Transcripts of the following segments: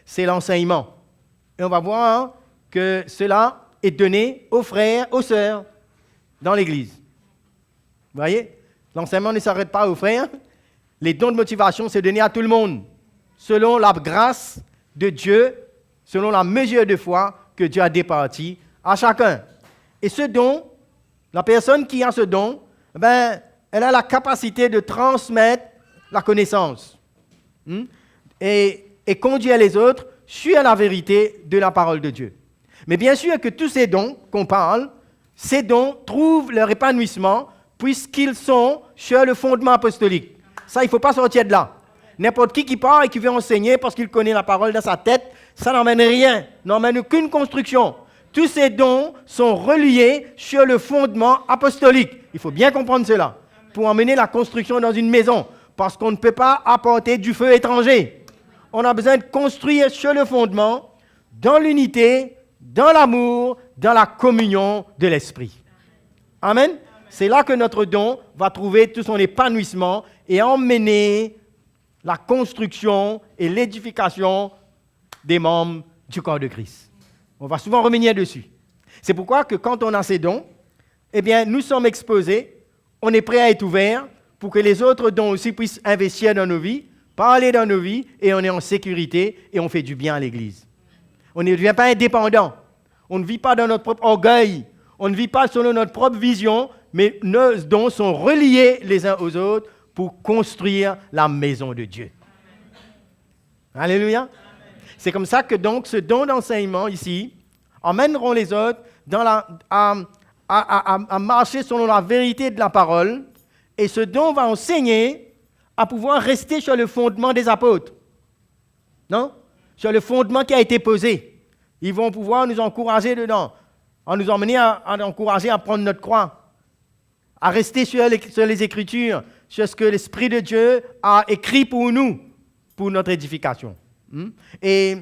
c'est l'enseignement. Et on va voir que cela est donné aux frères, aux sœurs, dans l'Église. Vous voyez? L'enseignement ne s'arrête pas aux frères. Les dons de motivation, c'est donné à tout le monde, selon la grâce de Dieu, selon la mesure de foi que Dieu a départie à chacun. Et ce don, la personne qui a ce don, elle a la capacité de transmettre la connaissance et conduire les autres sur la vérité de la parole de Dieu. Mais bien sûr que tous ces dons qu'on parle, ces dons trouvent leur épanouissement puisqu'ils sont sur le fondement apostolique. Ça, il ne faut pas sortir de là. N'importe qui part et qui veut enseigner parce qu'il connaît la parole dans sa tête, ça n'emmène rien, n'emmène aucune construction. Tous ces dons sont reliés sur le fondement apostolique. Il faut bien comprendre cela pour emmener la construction dans une maison, parce qu'on ne peut pas apporter du feu étranger. On a besoin de construire sur le fondement, dans l'unité, dans l'amour, dans la communion de l'Esprit. Amen. C'est là que notre don va trouver tout son épanouissement et emmener la construction et l'édification des membres du corps de Christ. On va souvent revenir dessus. C'est pourquoi que quand on a ces dons, eh bien, nous sommes exposés, on est prêt à être ouvert pour que les autres dons aussi puissent investir dans nos vies, parler dans nos vies, et on est en sécurité et on fait du bien à l'Église. On ne devient pas indépendant. On ne vit pas dans notre propre orgueil. On ne vit pas selon notre propre vision, mais nos dons sont reliés les uns aux autres pour construire la maison de Dieu. Alléluia. C'est comme ça que donc ce don d'enseignement ici emmèneront les autres à marcher selon la vérité de la parole, et ce don va enseigner à pouvoir rester sur le fondement des apôtres. Non? Sur le fondement qui a été posé. Ils vont pouvoir nous encourager dedans, en nous emmener à encourager à prendre notre croix, à rester sur les Écritures, sur ce que l'Esprit de Dieu a écrit pour nous, pour notre édification. Et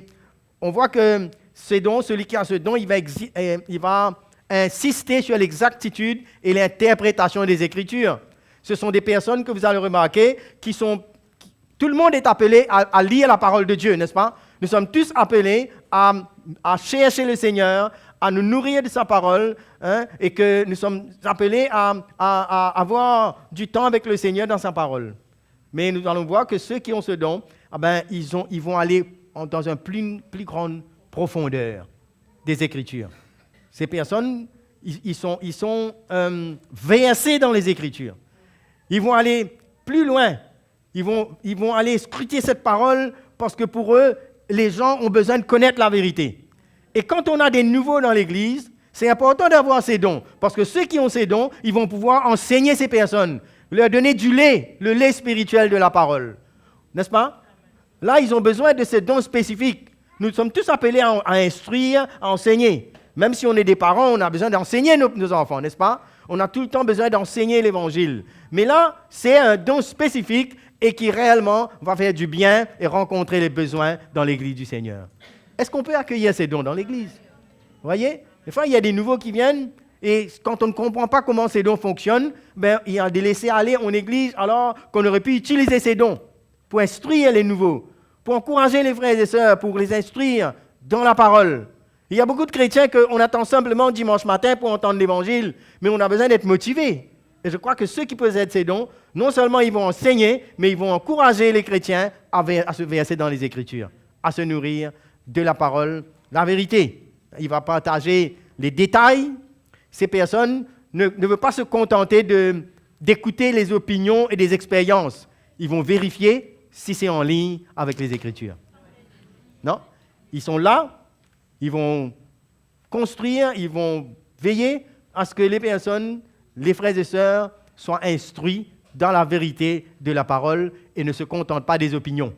on voit que ce don, celui qui a ce don, il va insister sur l'exactitude et l'interprétation des Écritures. Ce sont des personnes que vous allez remarquer tout le monde est appelé à lire la parole de Dieu, n'est-ce pas? Nous sommes tous appelés à chercher le Seigneur, à nous nourrir de sa parole, et que nous sommes appelés à avoir du temps avec le Seigneur dans sa parole. Mais nous allons voir que ceux qui ont ce don, ils vont aller dans une plus grande profondeur des Écritures. Ces personnes, ils sont versés dans les Écritures. Ils vont aller plus loin. Ils vont aller scruter cette parole parce que pour eux, les gens ont besoin de connaître la vérité. Et quand on a des nouveaux dans l'Église, c'est important d'avoir ces dons. Parce que ceux qui ont ces dons, ils vont pouvoir enseigner ces personnes, leur donner du lait, le lait spirituel de la parole. N'est-ce pas? Là, ils ont besoin de ces dons spécifiques. Nous sommes tous appelés à instruire, à enseigner. Même si on est des parents, on a besoin d'enseigner nos enfants, n'est-ce pas? On a tout le temps besoin d'enseigner l'Évangile. Mais là, c'est un don spécifique et qui réellement va faire du bien et rencontrer les besoins dans l'Église du Seigneur. Est-ce qu'on peut accueillir ces dons dans l'Église? Vous voyez? Des fois, il y a des nouveaux qui viennent et quand on ne comprend pas comment ces dons fonctionnent, il y a des laissés aller en Église alors qu'on aurait pu utiliser ces dons pour instruire les nouveaux, pour encourager les frères et sœurs, pour les instruire dans la parole. Il y a beaucoup de chrétiens qu'on attend simplement dimanche matin pour entendre l'Évangile, mais on a besoin d'être motivés. Et je crois que ceux qui possèdent ces dons, non seulement ils vont enseigner, mais ils vont encourager les chrétiens à se verser dans les Écritures, à se nourrir de la parole, la vérité. Il va partager les détails. Ces personnes ne veulent pas se contenter d'écouter les opinions et des expériences. Ils vont vérifier si c'est en ligne avec les Écritures. Non? Ils sont là, ils vont construire, ils vont veiller à ce que les personnes, les frères et sœurs, soient instruits dans la vérité de la parole et ne se contentent pas des opinions.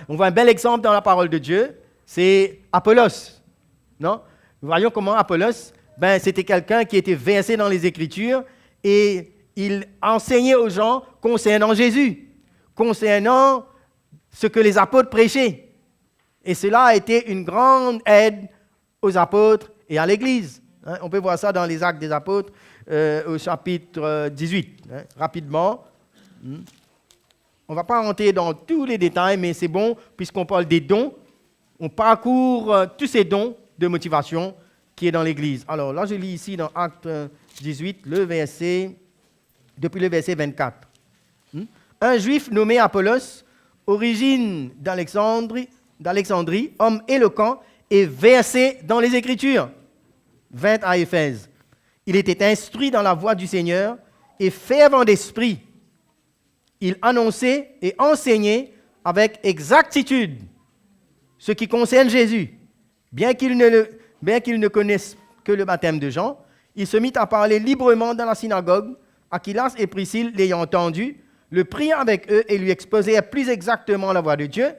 On voit un bel exemple dans la parole de Dieu, c'est Apollos. Non? Nous voyons comment Apollos, c'était quelqu'un qui était versé dans les Écritures et il enseignait aux gens concernant Jésus, concernant ce que les apôtres prêchaient. Et cela a été une grande aide aux apôtres et à l'Église. On peut voir ça dans les Actes des Apôtres au chapitre 18, rapidement. On ne va pas rentrer dans tous les détails, mais c'est bon, puisqu'on parle des dons, on parcourt tous ces dons de motivation qui est dans l'Église. Alors là, je lis ici dans Acte 18, depuis le verset 24. Un juif nommé Apollos, origine d'Alexandrie, homme éloquent et versé dans les Écritures. 20 à Éphèse. Il était instruit dans la voie du Seigneur et fervent d'esprit. Il annonçait et enseignait avec exactitude ce qui concerne Jésus. Bien qu'il ne connaisse que le baptême de Jean, il se mit à parler librement dans la synagogue. Aquilas et Priscille, l'ayant entendu, le prirent avec eux et lui exposèrent plus exactement la voie de Dieu.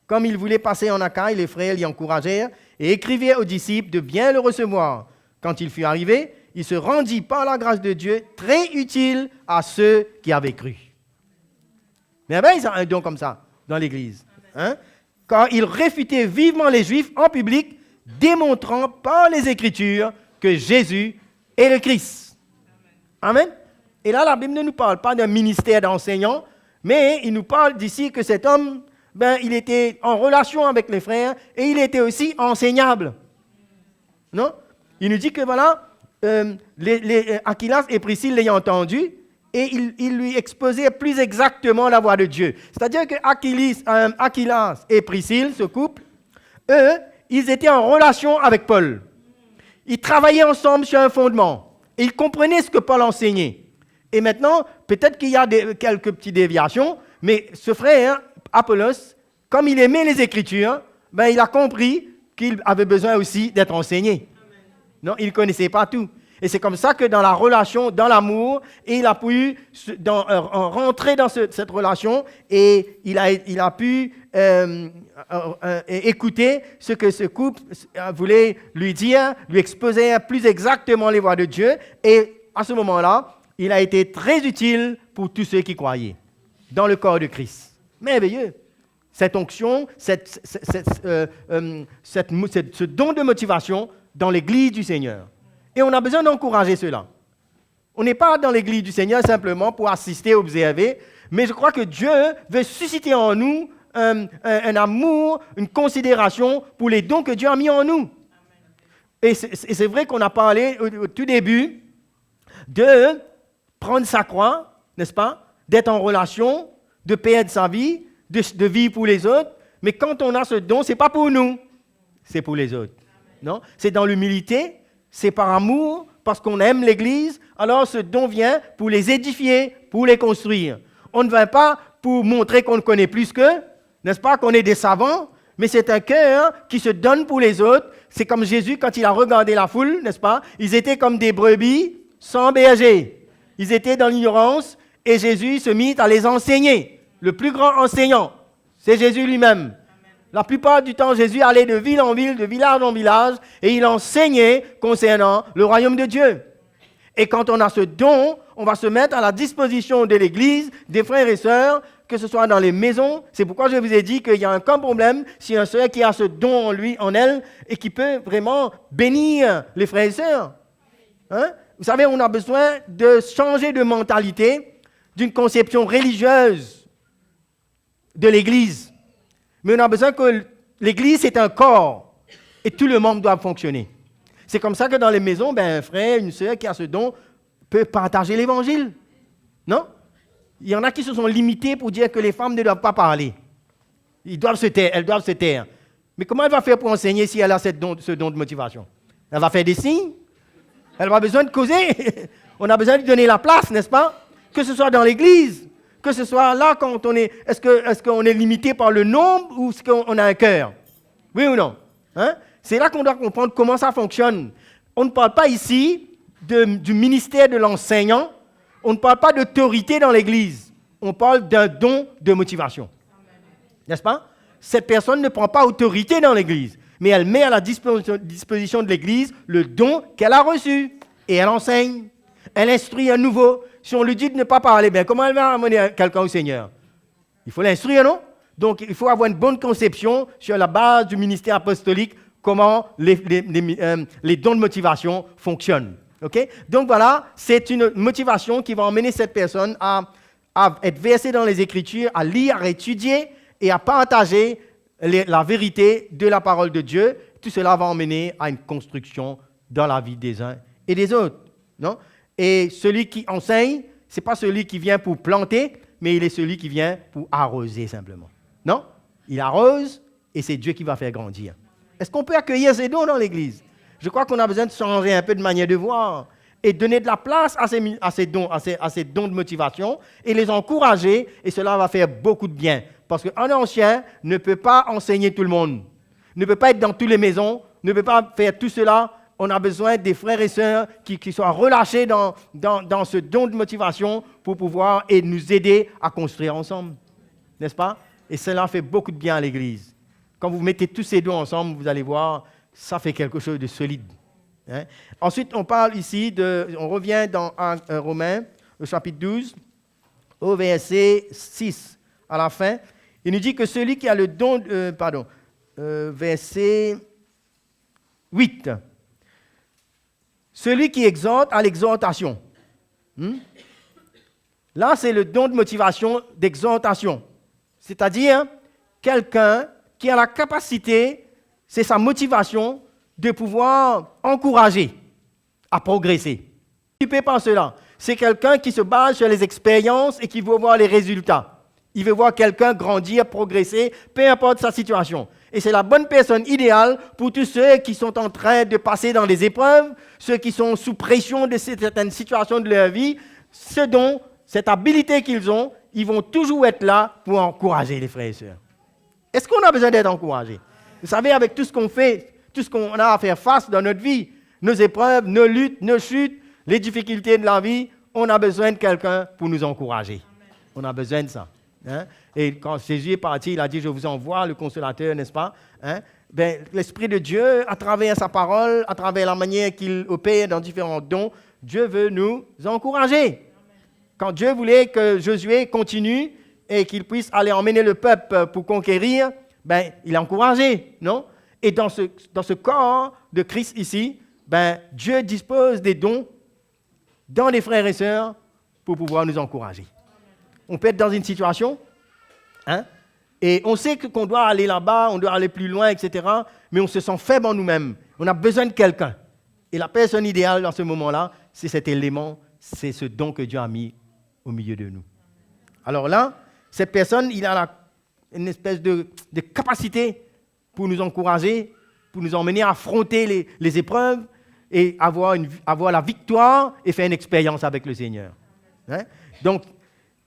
Comme il voulait passer en Achaïe, les frères l'y encouragèrent et écrivirent aux disciples de bien le recevoir. Quand il fut arrivé, il se rendit par la grâce de Dieu très utile à ceux qui avaient cru. Mais ben, ils ont un don comme ça dans l'Église. Car il réfutait vivement les Juifs en public, démontrant par les Écritures que Jésus est le Christ. Amen. Et là, la Bible ne nous parle pas d'un ministère d'enseignant, mais il nous parle d'ici que cet homme, il était en relation avec les frères et il était aussi enseignable. Non? Il nous dit que voilà, Aquilas et Priscille l'ayant entendu, et il lui exposait plus exactement la voie de Dieu. C'est-à-dire que Aquilas et Priscille, ce couple, eux, ils étaient en relation avec Paul. Ils travaillaient ensemble sur un fondement. Et ils comprenaient ce que Paul enseignait. Et maintenant, peut-être qu'il y a quelques petites déviations, mais ce frère, Apollos, comme il aimait les Écritures, il a compris qu'il avait besoin aussi d'être enseigné. Non, il ne connaissait pas tout. Et c'est comme ça que dans la relation, dans l'amour, il a pu rentrer dans cette relation et il a pu écouter ce que ce couple voulait lui dire, lui exposer plus exactement les voies de Dieu. Et à ce moment-là, il a été très utile pour tous ceux qui croyaient dans le corps de Christ. Merveilleux. Cette onction, ce don de motivation dans l'Église du Seigneur. Et on a besoin d'encourager cela. On n'est pas dans l'Église du Seigneur simplement pour assister, observer, mais je crois que Dieu veut susciter en nous un amour, une considération pour les dons que Dieu a mis en nous. Et c'est vrai qu'on a parlé au tout début de prendre sa croix, n'est-ce pas? D'être en relation, de perdre sa vie, de vivre pour les autres. Mais quand on a ce don, ce n'est pas pour nous, c'est pour les autres. Non? C'est dans l'humilité, c'est par amour, parce qu'on aime l'Église. Alors ce don vient pour les édifier, pour les construire. On ne vient pas pour montrer qu'on connaît plus qu'eux, n'est-ce pas, qu'on est des savants, mais c'est un cœur qui se donne pour les autres. C'est comme Jésus quand il a regardé la foule, n'est-ce pas? Ils étaient comme des brebis sans berger. Ils étaient dans l'ignorance et Jésus se mit à les enseigner. Le plus grand enseignant, c'est Jésus lui-même. La plupart du temps, Jésus allait de ville en ville, de village en village, et il enseignait concernant le royaume de Dieu. Et quand on a ce don, on va se mettre à la disposition de l'Église, des frères et sœurs, que ce soit dans les maisons. C'est pourquoi je vous ai dit qu'il y a aucun problème si un sœur qui a ce don en lui, en elle, et qui peut vraiment bénir les frères et sœurs. Vous savez, on a besoin de changer de mentalité, d'une conception religieuse de l'Église. Mais on a besoin que l'Église, c'est un corps et tout le monde doit fonctionner. C'est comme ça que dans les maisons, un frère, une sœur qui a ce don peut partager l'Évangile. Non? Il y en a qui se sont limités pour dire que les femmes ne doivent pas parler. Elles doivent se taire. Mais comment elle va faire pour enseigner si elle a ce don de motivation? Elle va faire des signes? Elle va besoin de causer. On a besoin de lui donner la place, n'est-ce pas? Que ce soit dans l'Église. Que ce soit là, quand on est, est-ce qu'on est limité par le nombre ou est-ce qu'on a un cœur? Oui ou non? C'est là qu'on doit comprendre comment ça fonctionne. On ne parle pas ici du ministère de l'enseignant. On ne parle pas d'autorité dans l'Église. On parle d'un don de motivation. N'est-ce pas? Cette personne ne prend pas autorité dans l'Église, mais elle met à la disposition de l'Église le don qu'elle a reçu. Et elle enseigne. Elle instruit à nouveau. Si on lui dit de ne pas parler, comment elle va amener quelqu'un au Seigneur? Il faut l'instruire, non? Donc, il faut avoir une bonne conception sur la base du ministère apostolique, comment les dons de motivation fonctionnent. Okay? Donc, voilà, c'est une motivation qui va emmener cette personne à être versée dans les Écritures, à lire, à étudier et à partager la vérité de la parole de Dieu, tout cela va emmener à une construction dans la vie des uns et des autres. Non? Et celui qui enseigne, ce n'est pas celui qui vient pour planter, mais il est celui qui vient pour arroser simplement. Non? Il arrose et c'est Dieu qui va faire grandir. Est-ce qu'on peut accueillir ces dons dans l'Église? Je crois qu'on a besoin de changer un peu de manière de voir et donner de la place à ces dons de motivation et les encourager, et cela va faire beaucoup de bien. Parce qu'un ancien ne peut pas enseigner tout le monde, ne peut pas être dans toutes les maisons, ne peut pas faire tout cela. On a besoin des frères et sœurs qui soient relâchés dans ce don de motivation pour pouvoir et nous aider à construire ensemble. N'est-ce pas? Et cela fait beaucoup de bien à l'Église. Quand vous mettez tous ces dons ensemble, vous allez voir, ça fait quelque chose de solide. Hein? Ensuite, on parle ici on revient dans Romains, au chapitre 12, au verset 6, à la fin. Il nous dit que celui qui a le don, verset 8, celui qui exhorte à l'exhortation. Là, c'est le don de motivation d'exhortation. C'est-à-dire, quelqu'un qui a la capacité, c'est sa motivation, de pouvoir encourager à progresser. Occupé par cela, c'est quelqu'un qui se base sur les expériences et qui veut voir les résultats. Il veut voir quelqu'un grandir, progresser, peu importe sa situation. Et c'est la bonne personne idéale pour tous ceux qui sont en train de passer dans des épreuves, ceux qui sont sous pression de certaines situations de leur vie. Ce don, cette habilité qu'ils ont, ils vont toujours être là pour encourager les frères et sœurs. Est-ce qu'on a besoin d'être encouragé? Vous savez, avec tout ce qu'on fait, tout ce qu'on a à faire face dans notre vie, nos épreuves, nos luttes, nos chutes, les difficultés de la vie, on a besoin de quelqu'un pour nous encourager. On a besoin de ça. Hein? Et quand Jésus est parti, il a dit, je vous envoie le consolateur, n'est-ce pas? Hein? L'Esprit de Dieu, à travers sa parole, à travers la manière qu'il opère dans différents dons, Dieu veut nous encourager. Quand Dieu voulait que Josué continue et qu'il puisse aller emmener le peuple pour conquérir, il a encouragé, non? Et dans ce corps de Christ ici, Dieu dispose des dons dans les frères et sœurs pour pouvoir nous encourager. On peut être dans une situation, hein, et on sait qu'on doit aller là-bas, on doit aller plus loin, etc., mais on se sent faible en nous-mêmes. On a besoin de quelqu'un. Et la personne idéale dans ce moment-là, c'est cet élément, c'est ce don que Dieu a mis au milieu de nous. Alors là, cette personne, il a une espèce de capacité pour nous encourager, pour nous emmener à affronter les épreuves et avoir la victoire et faire une expérience avec le Seigneur. Hein? Donc,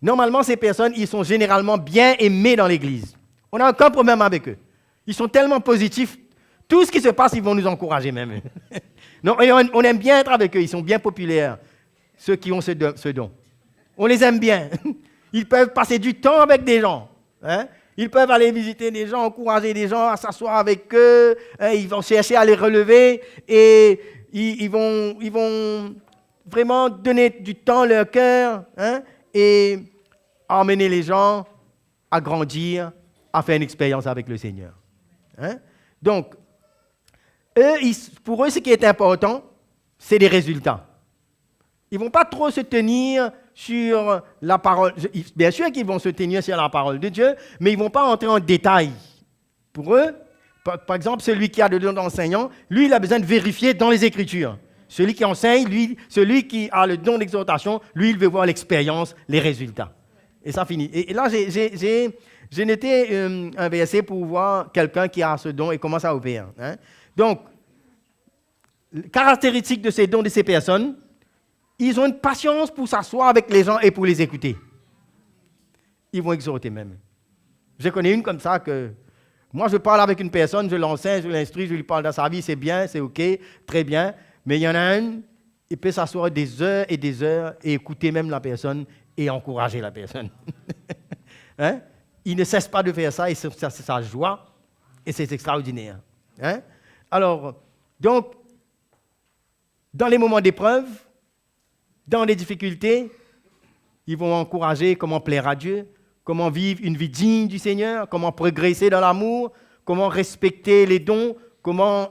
normalement, ces personnes, ils sont généralement bien aimés dans l'Église. On n'a aucun problème avec eux. Ils sont tellement positifs. Tout ce qui se passe, ils vont nous encourager même. Non, et on aime bien être avec eux. Ils sont bien populaires, ceux qui ont ce don. On les aime bien. Ils peuvent passer du temps avec des gens. Hein? Ils peuvent aller visiter des gens, encourager des gens à s'asseoir avec eux. Ils vont chercher à les relever et ils vont vraiment donner du temps, leur cœur, hein, et emmener les gens à grandir, à faire une expérience avec le Seigneur. Hein? Donc, pour eux, ce qui est important, c'est les résultats. Ils ne vont pas trop se tenir sur la parole. Bien sûr qu'ils vont se tenir sur la parole de Dieu, mais ils ne vont pas entrer en détail. Pour eux, par exemple, celui qui a le don d'enseignant, lui, il a besoin de vérifier dans les Écritures. Celui qui enseigne, celui qui a le don d'exhortation, lui, il veut voir l'expérience, les résultats. Et ça finit. Et là, j'ai noté un verset pour voir quelqu'un qui a ce don et comment ça opère. Hein? Donc, caractéristique de ces dons de ces personnes, ils ont une patience pour s'asseoir avec les gens et pour les écouter. Ils vont exhorter même. Je connais une comme ça que, moi je parle avec une personne, je l'enseigne, je l'instruis, je lui parle de sa vie, c'est bien, c'est OK, très bien. Mais il y en a un, il peut s'asseoir des heures et écouter même la personne et encourager la personne. Hein? Il ne cesse pas de faire ça et c'est sa joie et c'est extraordinaire. Hein? Alors, donc, dans les moments d'épreuve, dans les difficultés, ils vont encourager comment plaire à Dieu, comment vivre une vie digne du Seigneur, comment progresser dans l'amour, comment respecter les dons, comment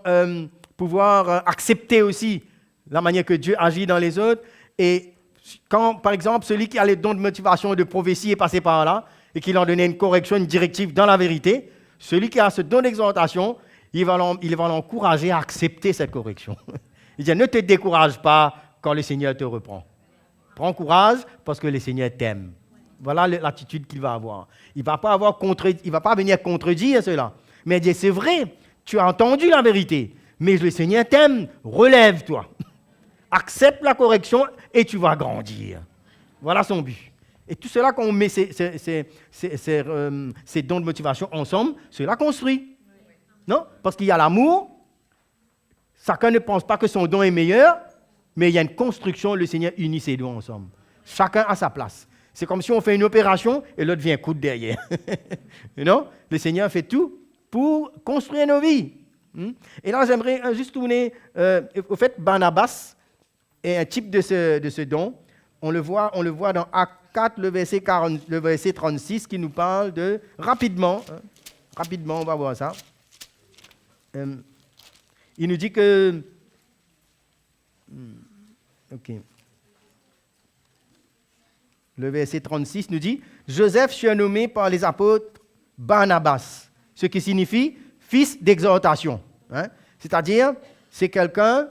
pouvoir accepter aussi la manière que Dieu agit dans les autres. Et quand, par exemple, celui qui a les dons de motivation et de prophétie est passé par là et qui leur donnait une correction, une directive dans la vérité, Celui qui a ce don d'exhortation, il va l'encourager à accepter cette correction. Il dit, ne te décourage pas quand le Seigneur te reprend. Prends courage parce que le Seigneur t'aime. Voilà l'attitude qu'il va avoir. Il ne va pas venir contredire cela. Mais il dit, c'est vrai, tu as entendu la vérité, mais le Seigneur t'aime, relève-toi. Accepte la correction et tu vas grandir. Voilà son but. Et tout cela, quand on met ces dons de motivation ensemble, cela construit. Non? Parce qu'il y a l'amour. Chacun ne pense pas que son don est meilleur, mais il y a une construction, le Seigneur unit ses dons ensemble. Chacun a sa place. C'est comme si on fait une opération et l'autre vient coudre derrière. Non? Le Seigneur fait tout pour construire nos vies. Et là, j'aimerais juste tourner. Au fait, Barnabas est un type de ce don. On le voit dans Actes 4, le verset 36, qui nous parle de... Rapidement, on va voir ça. Il nous dit que... OK. Le verset 36 nous dit « Joseph surnommé par les apôtres Barnabas », ce qui signifie « fils d'exhortation ». C'est-à-dire, c'est quelqu'un,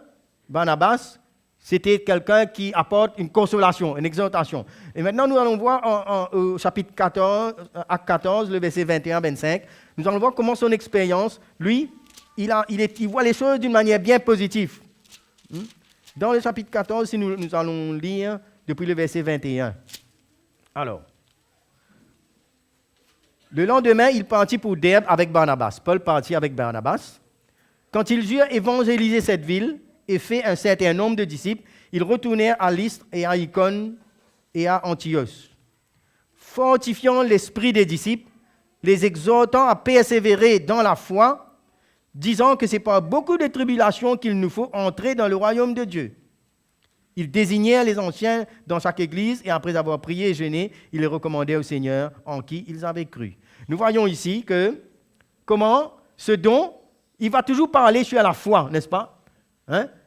Barnabas, c'était quelqu'un qui apporte une consolation, une exhortation. Et maintenant, nous allons voir au chapitre 14, Acte 14, le verset 21-25, nous allons voir comment son expérience, lui, il voit les choses d'une manière bien positive. Dans le chapitre 14, si nous allons lire depuis le verset 21. Alors, le lendemain, il partit pour Derbe avec Barnabas. Paul partit avec Barnabas. Quand ils eurent évangélisé cette ville et fait un certain nombre de disciples, ils retournèrent à Lystre et à Icône et à Antioche, fortifiant l'esprit des disciples, les exhortant à persévérer dans la foi, disant que c'est par beaucoup de tribulations qu'il nous faut entrer dans le royaume de Dieu. Ils désignèrent les anciens dans chaque église et après avoir prié et jeûné, ils les recommandaient au Seigneur en qui ils avaient cru. Nous voyons ici que comment ce don, il va toujours parler sur la foi, n'est-ce pas?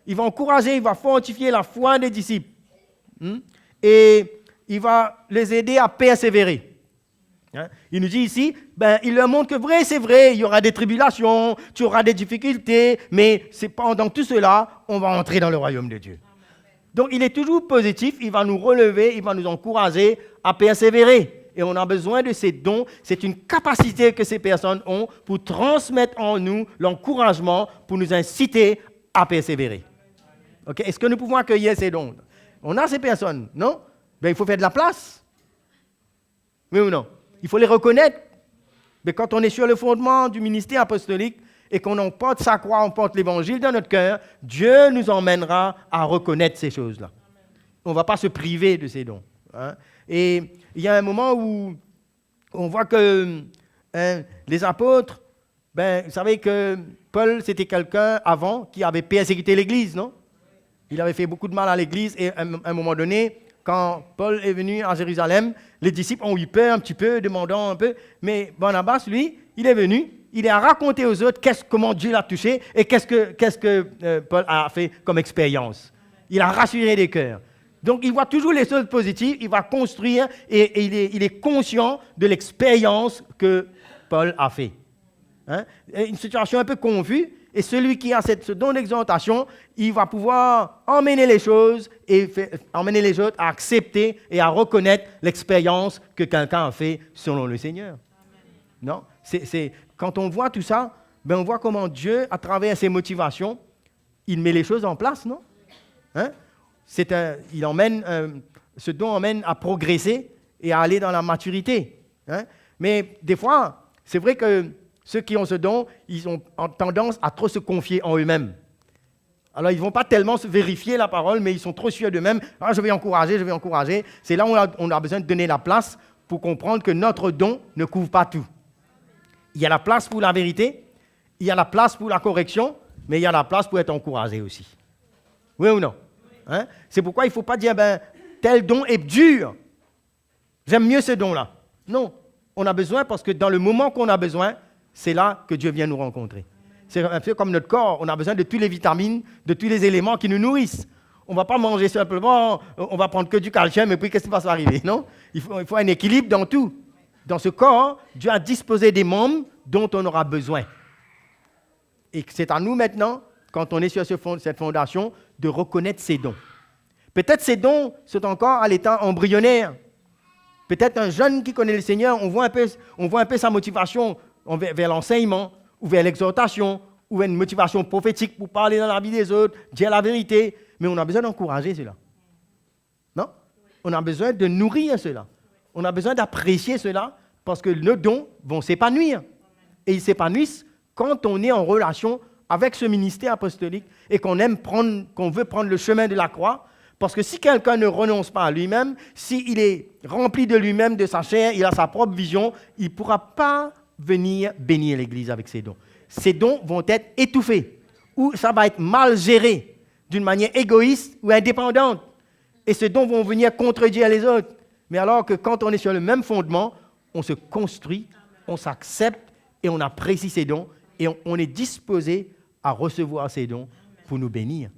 Il va encourager, il va fortifier la foi des disciples. Et il va les aider à persévérer. Il nous dit ici, il leur montre que vrai, c'est vrai, il y aura des tribulations, tu auras des difficultés, mais c'est pendant tout cela, on va entrer dans le royaume de Dieu. Donc, il est toujours positif, il va nous relever, il va nous encourager à persévérer. Et on a besoin de ces dons. C'est une capacité que ces personnes ont pour transmettre en nous l'encouragement, pour nous inciter à persévérer. Okay? Est-ce que nous pouvons accueillir ces dons? On a ces personnes, non? Il faut faire de la place. Oui ou non? Il faut les reconnaître. Mais quand on est sur le fondement du ministère apostolique, et qu'on emporte sa croix, on porte l'évangile dans notre cœur, Dieu nous emmènera à reconnaître ces choses-là. On ne va pas se priver de ces dons. Et il y a un moment où on voit que les apôtres, vous savez que Paul, c'était quelqu'un avant qui avait persécuté l'Église, non? Il avait fait beaucoup de mal à l'Église et à un moment donné, quand Paul est venu à Jérusalem, les disciples ont eu peur un petit peu, demandant un peu, mais Barnabas, lui, il est venu, il a raconté aux autres comment Dieu l'a touché et qu'est-ce que Paul a fait comme expérience. Il a rassuré les cœurs. Donc, il voit toujours les choses positives, il va construire et il est conscient de l'expérience que Paul a fait. Une situation un peu confuse, et celui qui a ce don d'exhortation, il va pouvoir emmener les choses et emmener les autres à accepter et à reconnaître l'expérience que quelqu'un a fait selon le Seigneur. Non? Quand on voit tout ça, on voit comment Dieu, à travers ses motivations, il met les choses en place, non? Ce don emmène à progresser et à aller dans la maturité. Mais des fois, c'est vrai que ceux qui ont ce don, ils ont tendance à trop se confier en eux-mêmes. Alors, ils ne vont pas tellement se vérifier la parole, mais ils sont trop sûrs d'eux-mêmes. Ah, je vais encourager. C'est là où on a besoin de donner la place pour comprendre que notre don ne couvre pas tout. Il y a la place pour la vérité, il y a la place pour la correction, mais il y a la place pour être encouragé aussi. Oui ou non? C'est pourquoi il ne faut pas dire, tel don est dur. J'aime mieux ce don-là. Non, on a besoin parce que dans le moment qu'on a besoin, c'est là que Dieu vient nous rencontrer. C'est un peu comme notre corps, on a besoin de toutes les vitamines, de tous les éléments qui nous nourrissent. On ne va pas manger simplement, on va prendre que du calcium et puis qu'est-ce qui va s'arriver? Non, il faut un équilibre dans tout. Dans ce corps, Dieu a disposé des membres dont on aura besoin. Et c'est à nous maintenant, quand on est sur cette fondation, de reconnaître ces dons. Peut-être ces dons sont encore à l'état embryonnaire. Peut-être un jeune qui connaît le Seigneur, on voit un peu sa motivation vers l'enseignement, ou vers l'exhortation, ou vers une motivation prophétique pour parler dans la vie des autres, dire la vérité. Mais on a besoin d'encourager cela. Non? On a besoin de nourrir cela. On a besoin d'apprécier cela parce que nos dons vont s'épanouir. Et ils s'épanouissent quand on est en relation avec ce ministère apostolique et qu'on veut prendre le chemin de la croix. Parce que si quelqu'un ne renonce pas à lui-même, s'il est rempli de lui-même, de sa chair, il a sa propre vision, il ne pourra pas venir bénir l'Église avec ses dons. Ces dons vont être étouffés ou ça va être mal géré d'une manière égoïste ou indépendante. Et ces dons vont venir contredire les autres. Mais alors que quand on est sur le même fondement, on se construit, on s'accepte et on apprécie ces dons et on est disposé à recevoir ces dons pour nous bénir.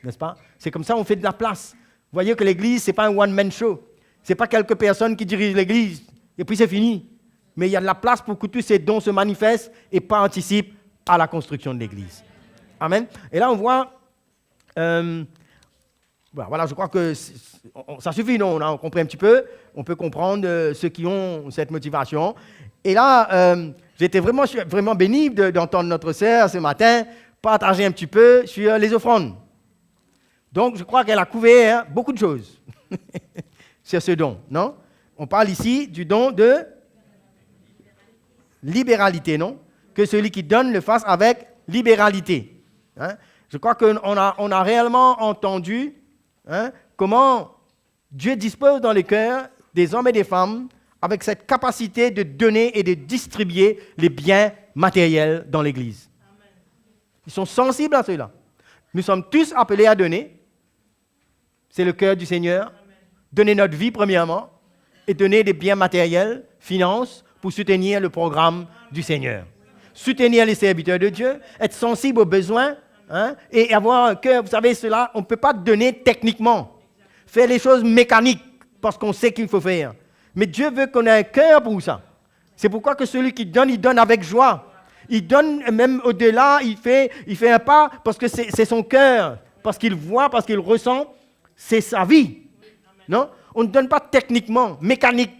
N'est-ce pas? C'est comme ça qu'on fait de la place. Vous voyez que l'Église, ce n'est pas un one-man show. Ce n'est pas quelques personnes qui dirigent l'Église et puis c'est fini. Mais il y a de la place pour que tous ces dons se manifestent et participent à la construction de l'Église. Amen. Et là, on voit... voilà, je crois que ça suffit, non? On a compris un petit peu. On peut comprendre ceux qui ont cette motivation. Et là, j'étais vraiment béni d'entendre notre sœur ce matin partager un petit peu sur les offrandes. Donc, je crois qu'elle a couvert beaucoup de choses sur ce don, non? On parle ici du don de libéralité, non? Que celui qui donne le fasse avec libéralité. Hein? Je crois qu'on a réellement entendu comment Dieu dispose dans les cœurs des hommes et des femmes avec cette capacité de donner et de distribuer les biens matériels dans l'Église. Ils sont sensibles à cela. Nous sommes tous appelés à donner. C'est le cœur du Seigneur. Donner notre vie, premièrement, et donner des biens matériels, finances, pour soutenir le programme du Seigneur. Soutenir les serviteurs de Dieu, être sensible aux besoins, et avoir un cœur. Vous savez, cela, on ne peut pas donner techniquement. Faire les choses mécaniques, parce qu'on sait qu'il faut faire. Mais Dieu veut qu'on ait un cœur pour ça. C'est pourquoi que celui qui donne, il donne avec joie. Il donne même au-delà, il fait un pas, parce que c'est son cœur, parce qu'il voit, parce qu'il ressent. C'est sa vie. Non? On ne donne pas techniquement, mécanique.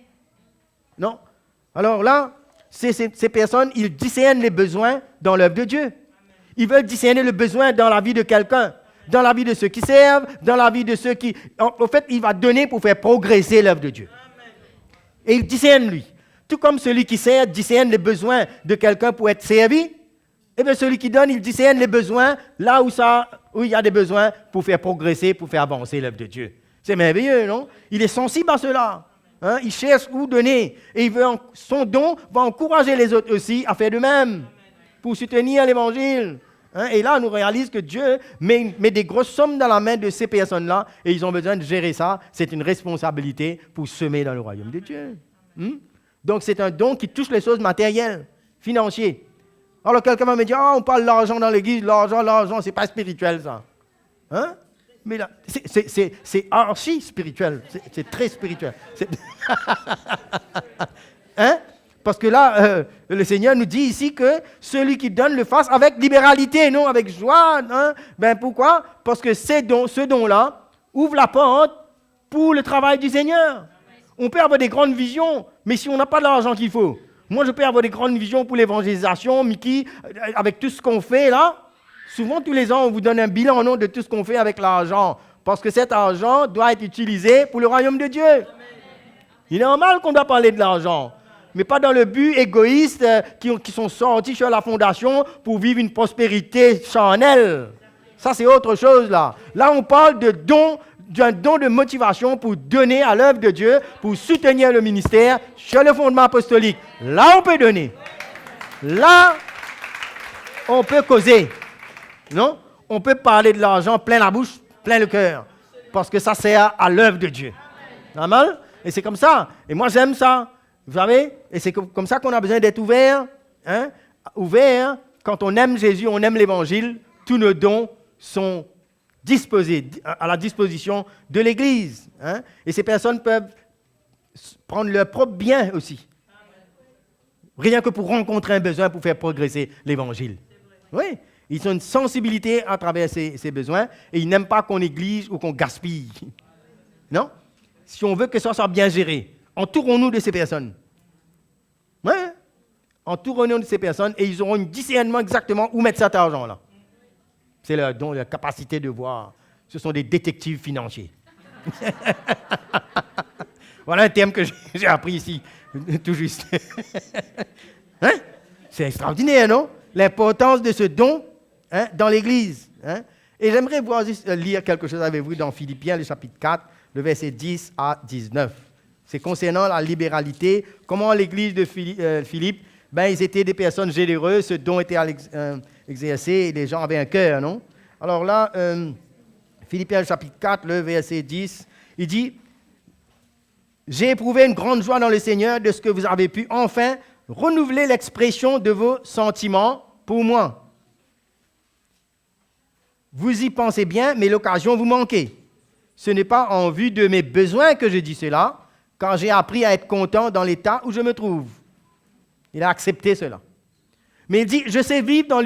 Non? Alors là, ces personnes, ils discernent les besoins dans l'œuvre de Dieu. Ils veulent discerner le besoin dans la vie de quelqu'un, dans la vie de ceux qui servent, dans la vie de ceux qui... En fait, il va donner pour faire progresser l'œuvre de Dieu. Et il discerne, lui. Tout comme celui qui sert discerne les besoins de quelqu'un pour être servi, et bien celui qui donne, il discerne les besoins là où il y a des besoins pour faire progresser, pour faire avancer l'œuvre de Dieu. C'est merveilleux, non? Il est sensible à cela. Il cherche où donner. Et son don va encourager les autres aussi à faire de même, pour soutenir l'Évangile. Et là, on nous réalise que Dieu met des grosses sommes dans la main de ces personnes-là et ils ont besoin de gérer ça. C'est une responsabilité pour semer dans le royaume de Dieu. Donc, c'est un don qui touche les choses matérielles, financières. Alors, quelqu'un va me dire, on parle de l'argent dans l'église, l'argent, c'est pas spirituel, ça. Mais là, c'est archi spirituel, c'est très spirituel. Parce que là, le Seigneur nous dit ici que celui qui donne le fasse avec libéralité, non avec joie. Pourquoi? Parce que ce don-là ouvre la porte pour le travail du Seigneur. On peut avoir des grandes visions, mais si on n'a pas l'argent qu'il faut, moi je peux avoir des grandes visions pour l'évangélisation, Mickey, avec tout ce qu'on fait là. Souvent, tous les ans, on vous donne un bilan de tout ce qu'on fait avec l'argent, parce que cet argent doit être utilisé pour le royaume de Dieu. Il est normal qu'on doit parler de l'argent, mais pas dans le but égoïste qui sont sortis sur la fondation pour vivre une prospérité charnelle. Ça, c'est autre chose là. Là, on parle d'un don de motivation pour donner à l'œuvre de Dieu, pour soutenir le ministère sur le fondement apostolique. Là, on peut donner. Là, on peut causer. Non? On peut parler de l'argent plein la bouche, plein le cœur. Parce que ça sert à l'œuvre de Dieu. Normal? Et c'est comme ça. Et moi, j'aime ça. Vous savez? Et c'est comme ça qu'on a besoin d'être ouvert. Ouvert. Quand on aime Jésus, on aime l'Évangile, tous nos dons sont disposés, à la disposition de l'Église. Et ces personnes peuvent prendre leur propre bien aussi. rien que pour rencontrer un besoin, pour faire progresser l'Évangile. Oui, ils ont une sensibilité à travers ces besoins et ils n'aiment pas qu'on néglige ou qu'on gaspille. Non? Si on veut que ça soit bien géré, entourons-nous de ces personnes. Oui, entourons-nous de ces personnes et ils auront un discernement exactement où mettre cet argent-là. C'est leur don, leur capacité de voir. Ce sont des détectives financiers. Voilà un terme que j'ai appris ici, tout juste. Hein? C'est extraordinaire, non? L'importance de ce don, hein, dans l'Église. Hein? Et j'aimerais lire quelque chose avec vous dans Philippiens, le chapitre 4, le verset 10 à 19. C'est concernant la libéralité, comment l'Église de Philippe, ils étaient des personnes généreuses, ce don était exercé et les gens avaient un cœur, non? Alors là, Philippiens chapitre 4, le verset 10, il dit « J'ai éprouvé une grande joie dans le Seigneur de ce que vous avez pu enfin renouveler l'expression de vos sentiments pour moi. Vous y pensez bien, mais l'occasion vous manquait. Ce n'est pas en vue de mes besoins que je dis cela, car j'ai appris à être content dans l'état où je me trouve. » Il a accepté cela. Mais il dit « Je sais vivre dans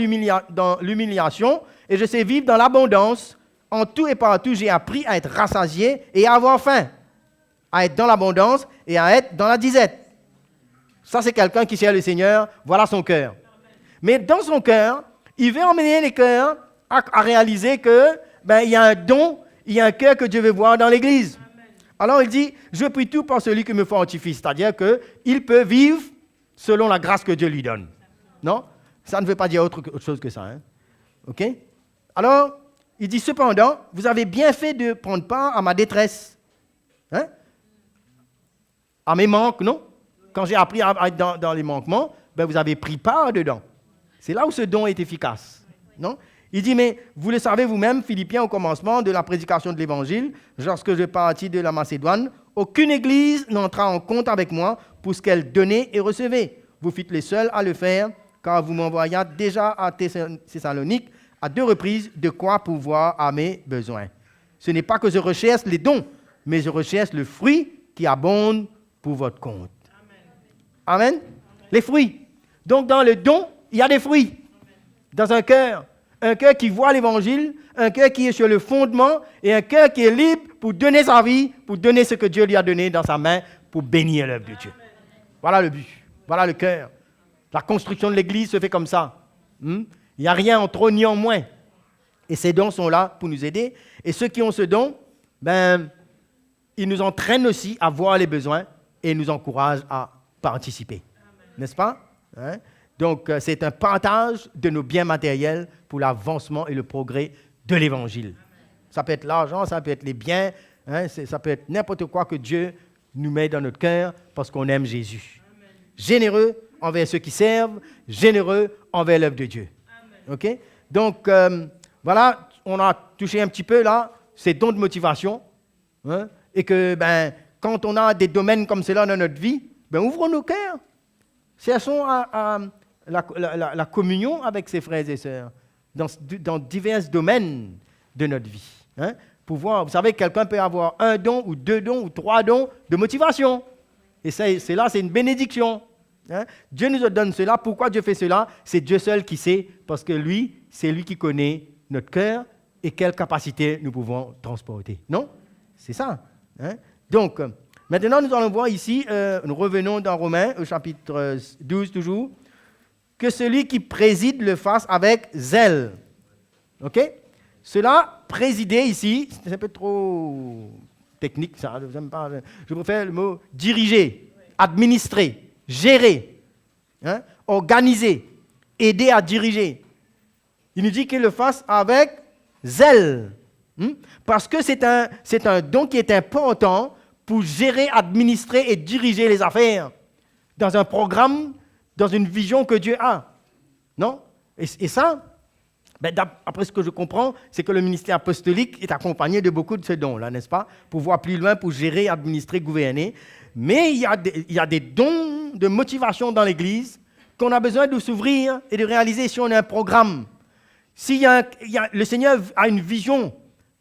l'humiliation et je sais vivre dans l'abondance. En tout et partout, j'ai appris à être rassasié et à avoir faim, à être dans l'abondance et à être dans la disette. » Ça, c'est quelqu'un qui cherche le Seigneur, voilà son cœur. Mais dans son cœur, il veut emmener les cœurs à réaliser que il y a un don, il y a un cœur que Dieu veut voir dans l'Église. Alors il dit, je prie tout par celui qui me fortifie, c'est-à-dire qu'il peut vivre selon la grâce que Dieu lui donne. Non? Ça ne veut pas dire autre chose que ça. Hein? OK? Alors, il dit, cependant, vous avez bien fait de prendre part à ma détresse. Hein? À mes manques, non? Quand j'ai appris à être dans les manquements, vous avez pris part dedans. C'est là où ce don est efficace. Non? Il dit, mais vous le savez vous-même, Philippiens, au commencement de la prédication de l'Évangile, lorsque je partis de la Macédoine, aucune église n'entra en compte avec moi pour ce qu'elle donnait et recevait. Vous fûtes les seuls à le faire, car vous m'envoyâtes déjà à Thessalonique à 2 reprises de quoi pouvoir à mes besoins. Ce n'est pas que je recherche les dons, mais je recherche le fruit qui abonde pour votre compte. Amen. Amen. Les fruits. Donc dans le don, il y a des fruits. Dans un cœur qui voit l'Évangile, un cœur qui est sur le fondement et un cœur qui est libre pour donner sa vie, pour donner ce que Dieu lui a donné dans sa main pour bénir l'œuvre de Dieu. Voilà le but, voilà le cœur. La construction de l'Église se fait comme ça. Il n'y a rien en trop ni en moins. Et ces dons sont là pour nous aider. Et ceux qui ont ce don, ils nous entraînent aussi à voir les besoins et nous encouragent à participer. N'est-ce pas? Hein? Donc, c'est un partage de nos biens matériels pour l'avancement et le progrès de l'Évangile. Ça peut être l'argent, ça peut être les biens, hein, ça peut être n'importe quoi que Dieu nous met dans notre cœur parce qu'on aime Jésus. Amen. Généreux envers ceux qui servent, généreux envers l'œuvre de Dieu. Okay? Donc, voilà, on a touché un petit peu là, ces dons de motivation. Hein, et que, quand on a des domaines comme cela dans notre vie, ouvrons nos cœurs. Cherchons à la communion avec ses frères et sœurs dans divers domaines de notre vie. Hein, pour voir, vous savez, quelqu'un peut avoir 1 don ou 2 dons ou 3 dons de motivation. Et c'est une bénédiction. Hein. Dieu nous donne cela. Pourquoi Dieu fait cela? C'est Dieu seul qui sait, parce que lui, c'est lui qui connaît notre cœur et quelle capacité nous pouvons transporter. Non? C'est ça. Hein? Donc, maintenant, nous allons voir ici, nous revenons dans Romains, au chapitre 12 toujours, que celui qui préside le fasse avec zèle. OK? Cela, présider ici, c'est un peu trop technique, ça, je préfère le mot diriger, administrer, gérer, hein, organiser, aider à diriger. Il nous dit qu'il le fasse avec zèle. Parce que c'est un don qui est important pour gérer, administrer et diriger les affaires dans un programme, dans une vision que Dieu a. Non? Et ça, après ce que je comprends, c'est que le ministère apostolique est accompagné de beaucoup de ces dons-là, n'est-ce pas? Pour voir plus loin, pour gérer, administrer, gouverner. Mais il y a des dons de motivation dans l'Église qu'on a besoin de s'ouvrir et de réaliser si on a un programme. Le Seigneur a une vision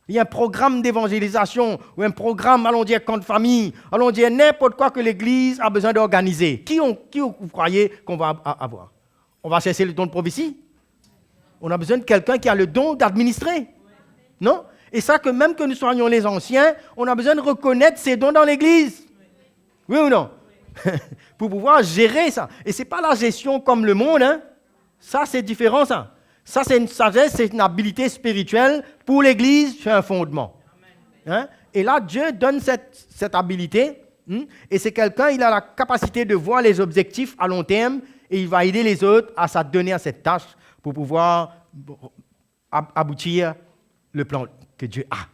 Il y a un programme d'évangélisation ou un programme, allons dire, camp de famille, allons dire n'importe quoi que l'Église a besoin d'organiser. Qui vous croyez qu'on va avoir? On va chercher le don de prophétie? On a besoin de quelqu'un qui a le don d'administrer. Non? Et ça, que même que nous soyons les anciens, on a besoin de reconnaître ces dons dans l'Église. Oui ou non? Pour pouvoir gérer ça. Et ce n'est pas la gestion comme le monde. Hein? Ça, c'est différent, ça. Ça, c'est une sagesse, c'est une habilité spirituelle pour l'Église, c'est un fondement. Hein? Et là, Dieu donne cette habilité, et c'est quelqu'un, il a la capacité de voir les objectifs à long terme, et il va aider les autres à s'adonner à cette tâche pour pouvoir aboutir le plan que Dieu a.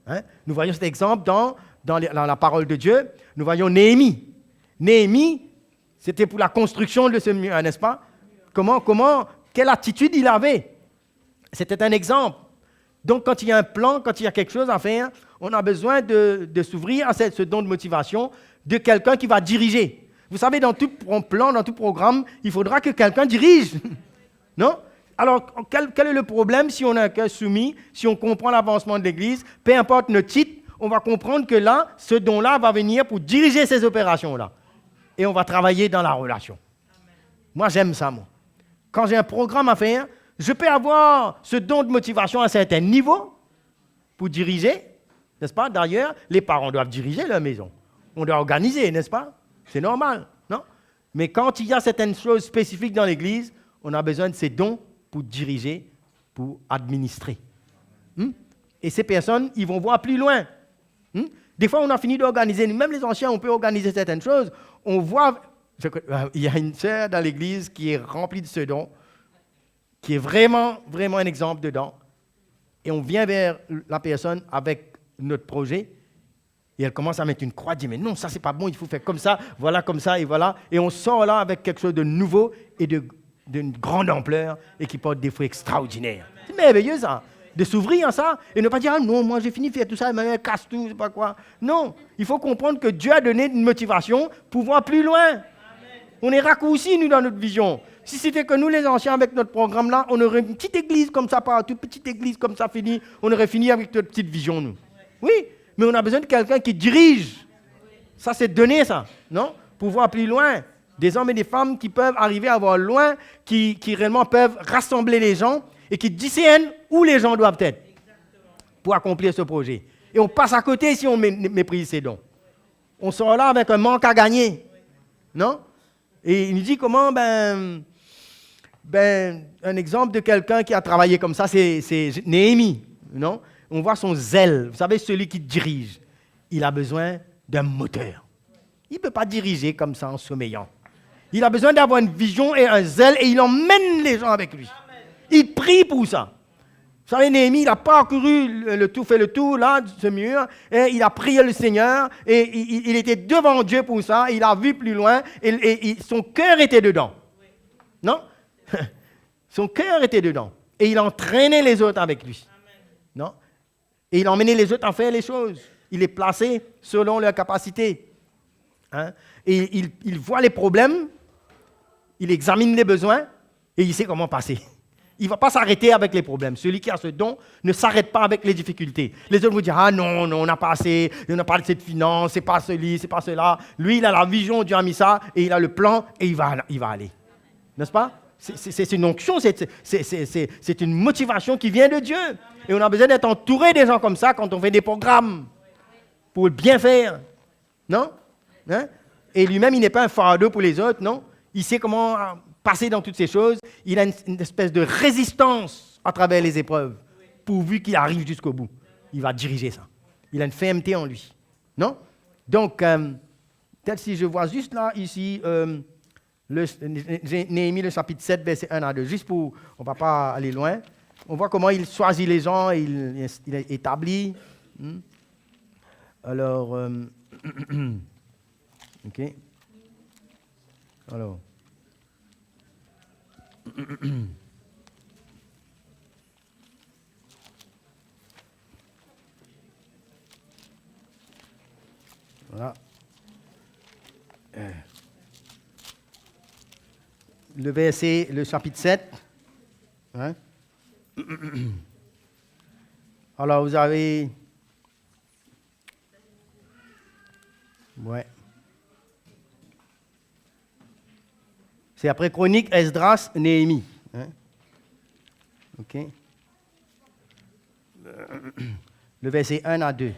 Hein? Nous voyons cet exemple dans la parole de Dieu. Nous voyons Néhémie. Néhémie, c'était pour la construction de ce mur, n'est-ce pas? Quelle attitude il avait? C'était un exemple. Donc, quand il y a un plan, quand il y a quelque chose à faire, on a besoin de s'ouvrir à ce don de motivation de quelqu'un qui va diriger. Vous savez, dans tout plan, dans tout programme, il faudra que quelqu'un dirige. Non? Alors, quel est le problème si on a un cœur soumis, si on comprend l'avancement de l'Église, peu importe notre titre, on va comprendre que là, ce don-là va venir pour diriger ces opérations-là. Et on va travailler dans la relation. Moi, j'aime ça, moi. Quand j'ai un programme à faire, je peux avoir ce don de motivation à un certain niveau pour diriger, n'est-ce pas? D'ailleurs, les parents doivent diriger leur maison. On doit organiser, n'est-ce pas? C'est normal, non? Mais quand il y a certaines choses spécifiques dans l'Église, on a besoin de ces dons pour diriger, pour administrer. Et ces personnes, ils vont voir plus loin. Des fois, on a fini d'organiser, même les anciens, on peut organiser certaines choses. On voit... Il y a une sœur dans l'Église qui est remplie de ce don, qui est vraiment, vraiment un exemple dedans. Et on vient vers la personne avec notre projet, et elle commence à mettre une croix, dit, mais non, ça, c'est pas bon, il faut faire comme ça, et voilà. Et on sort là avec quelque chose de nouveau et d'une grande ampleur, et qui porte des fruits extraordinaires. C'est merveilleux, ça, de s'ouvrir à ça, et ne pas dire, ah non, moi, j'ai fini de faire tout ça, mais elle casse tout, je sais pas quoi. Non, il faut comprendre que Dieu a donné une motivation pour voir plus loin. On est raccourcis, nous, dans notre vision. Si c'était que nous, les anciens, avec notre programme-là, on aurait une petite église comme ça, pas toute petite église comme ça, fini. On aurait fini avec notre petite vision, nous. Oui, mais on a besoin de quelqu'un qui dirige. Ça, c'est donné, ça, non? Pour voir plus loin. Des hommes et des femmes qui peuvent arriver à voir loin, qui réellement peuvent rassembler les gens et qui discernent où les gens doivent être pour accomplir ce projet. Et on passe à côté si on méprise ces dons. On sort là avec un manque à gagner, non? Et il nous dit comment, un exemple de quelqu'un qui a travaillé comme ça, c'est Néhémie, non? On voit son zèle. Vous savez, celui qui dirige, il a besoin d'un moteur. Il ne peut pas diriger comme ça en sommeillant. Il a besoin d'avoir une vision et un zèle et il emmène les gens avec lui. Il prie pour ça. Vous savez, Néhémie, il a parcouru fait le tour là, de ce mur, et il a prié le Seigneur, et il était devant Dieu pour ça, il a vu plus loin, et son cœur était dedans. Oui. Non? Son cœur était dedans. Et il entraînait les autres avec lui. Amen. Non? Et il emmenait les autres à faire les choses. Il les plaçait selon leur capacité. Hein? Et il voit les problèmes, il examine les besoins, et il sait comment passer. Il ne va pas s'arrêter avec les problèmes. Celui qui a ce don ne s'arrête pas avec les difficultés. Les autres vont dire, ah non, on n'a pas assez, on n'a pas assez de finances, c'est pas ceci, c'est pas cela. Lui, il a la vision, Dieu a mis ça, et il a le plan, et il va aller. N'est-ce pas? C'est une onction, c'est une motivation qui vient de Dieu. Et on a besoin d'être entouré des gens comme ça quand on fait des programmes pour bien faire. Non? Hein? Et lui-même, il n'est pas un fardeau pour les autres, non? Il sait comment passer dans toutes ces choses. Il a une espèce de résistance à travers les épreuves, pourvu qu'il arrive jusqu'au bout. Il va diriger ça. Il a une fermeté en lui. Non? Donc, peut-être si je vois juste là, ici, Néhémie, le chapitre 7, verset 1 à 2, juste pour, on ne va pas aller loin. On voit comment il choisit les gens, il établit. Alors, ok. Alors. Voilà. Le chapitre 7. Hein? Alors, vous avez... Ouais. C'est après Chronique, Esdras, Néhémie. Hein? OK. Le verset 1 à 2.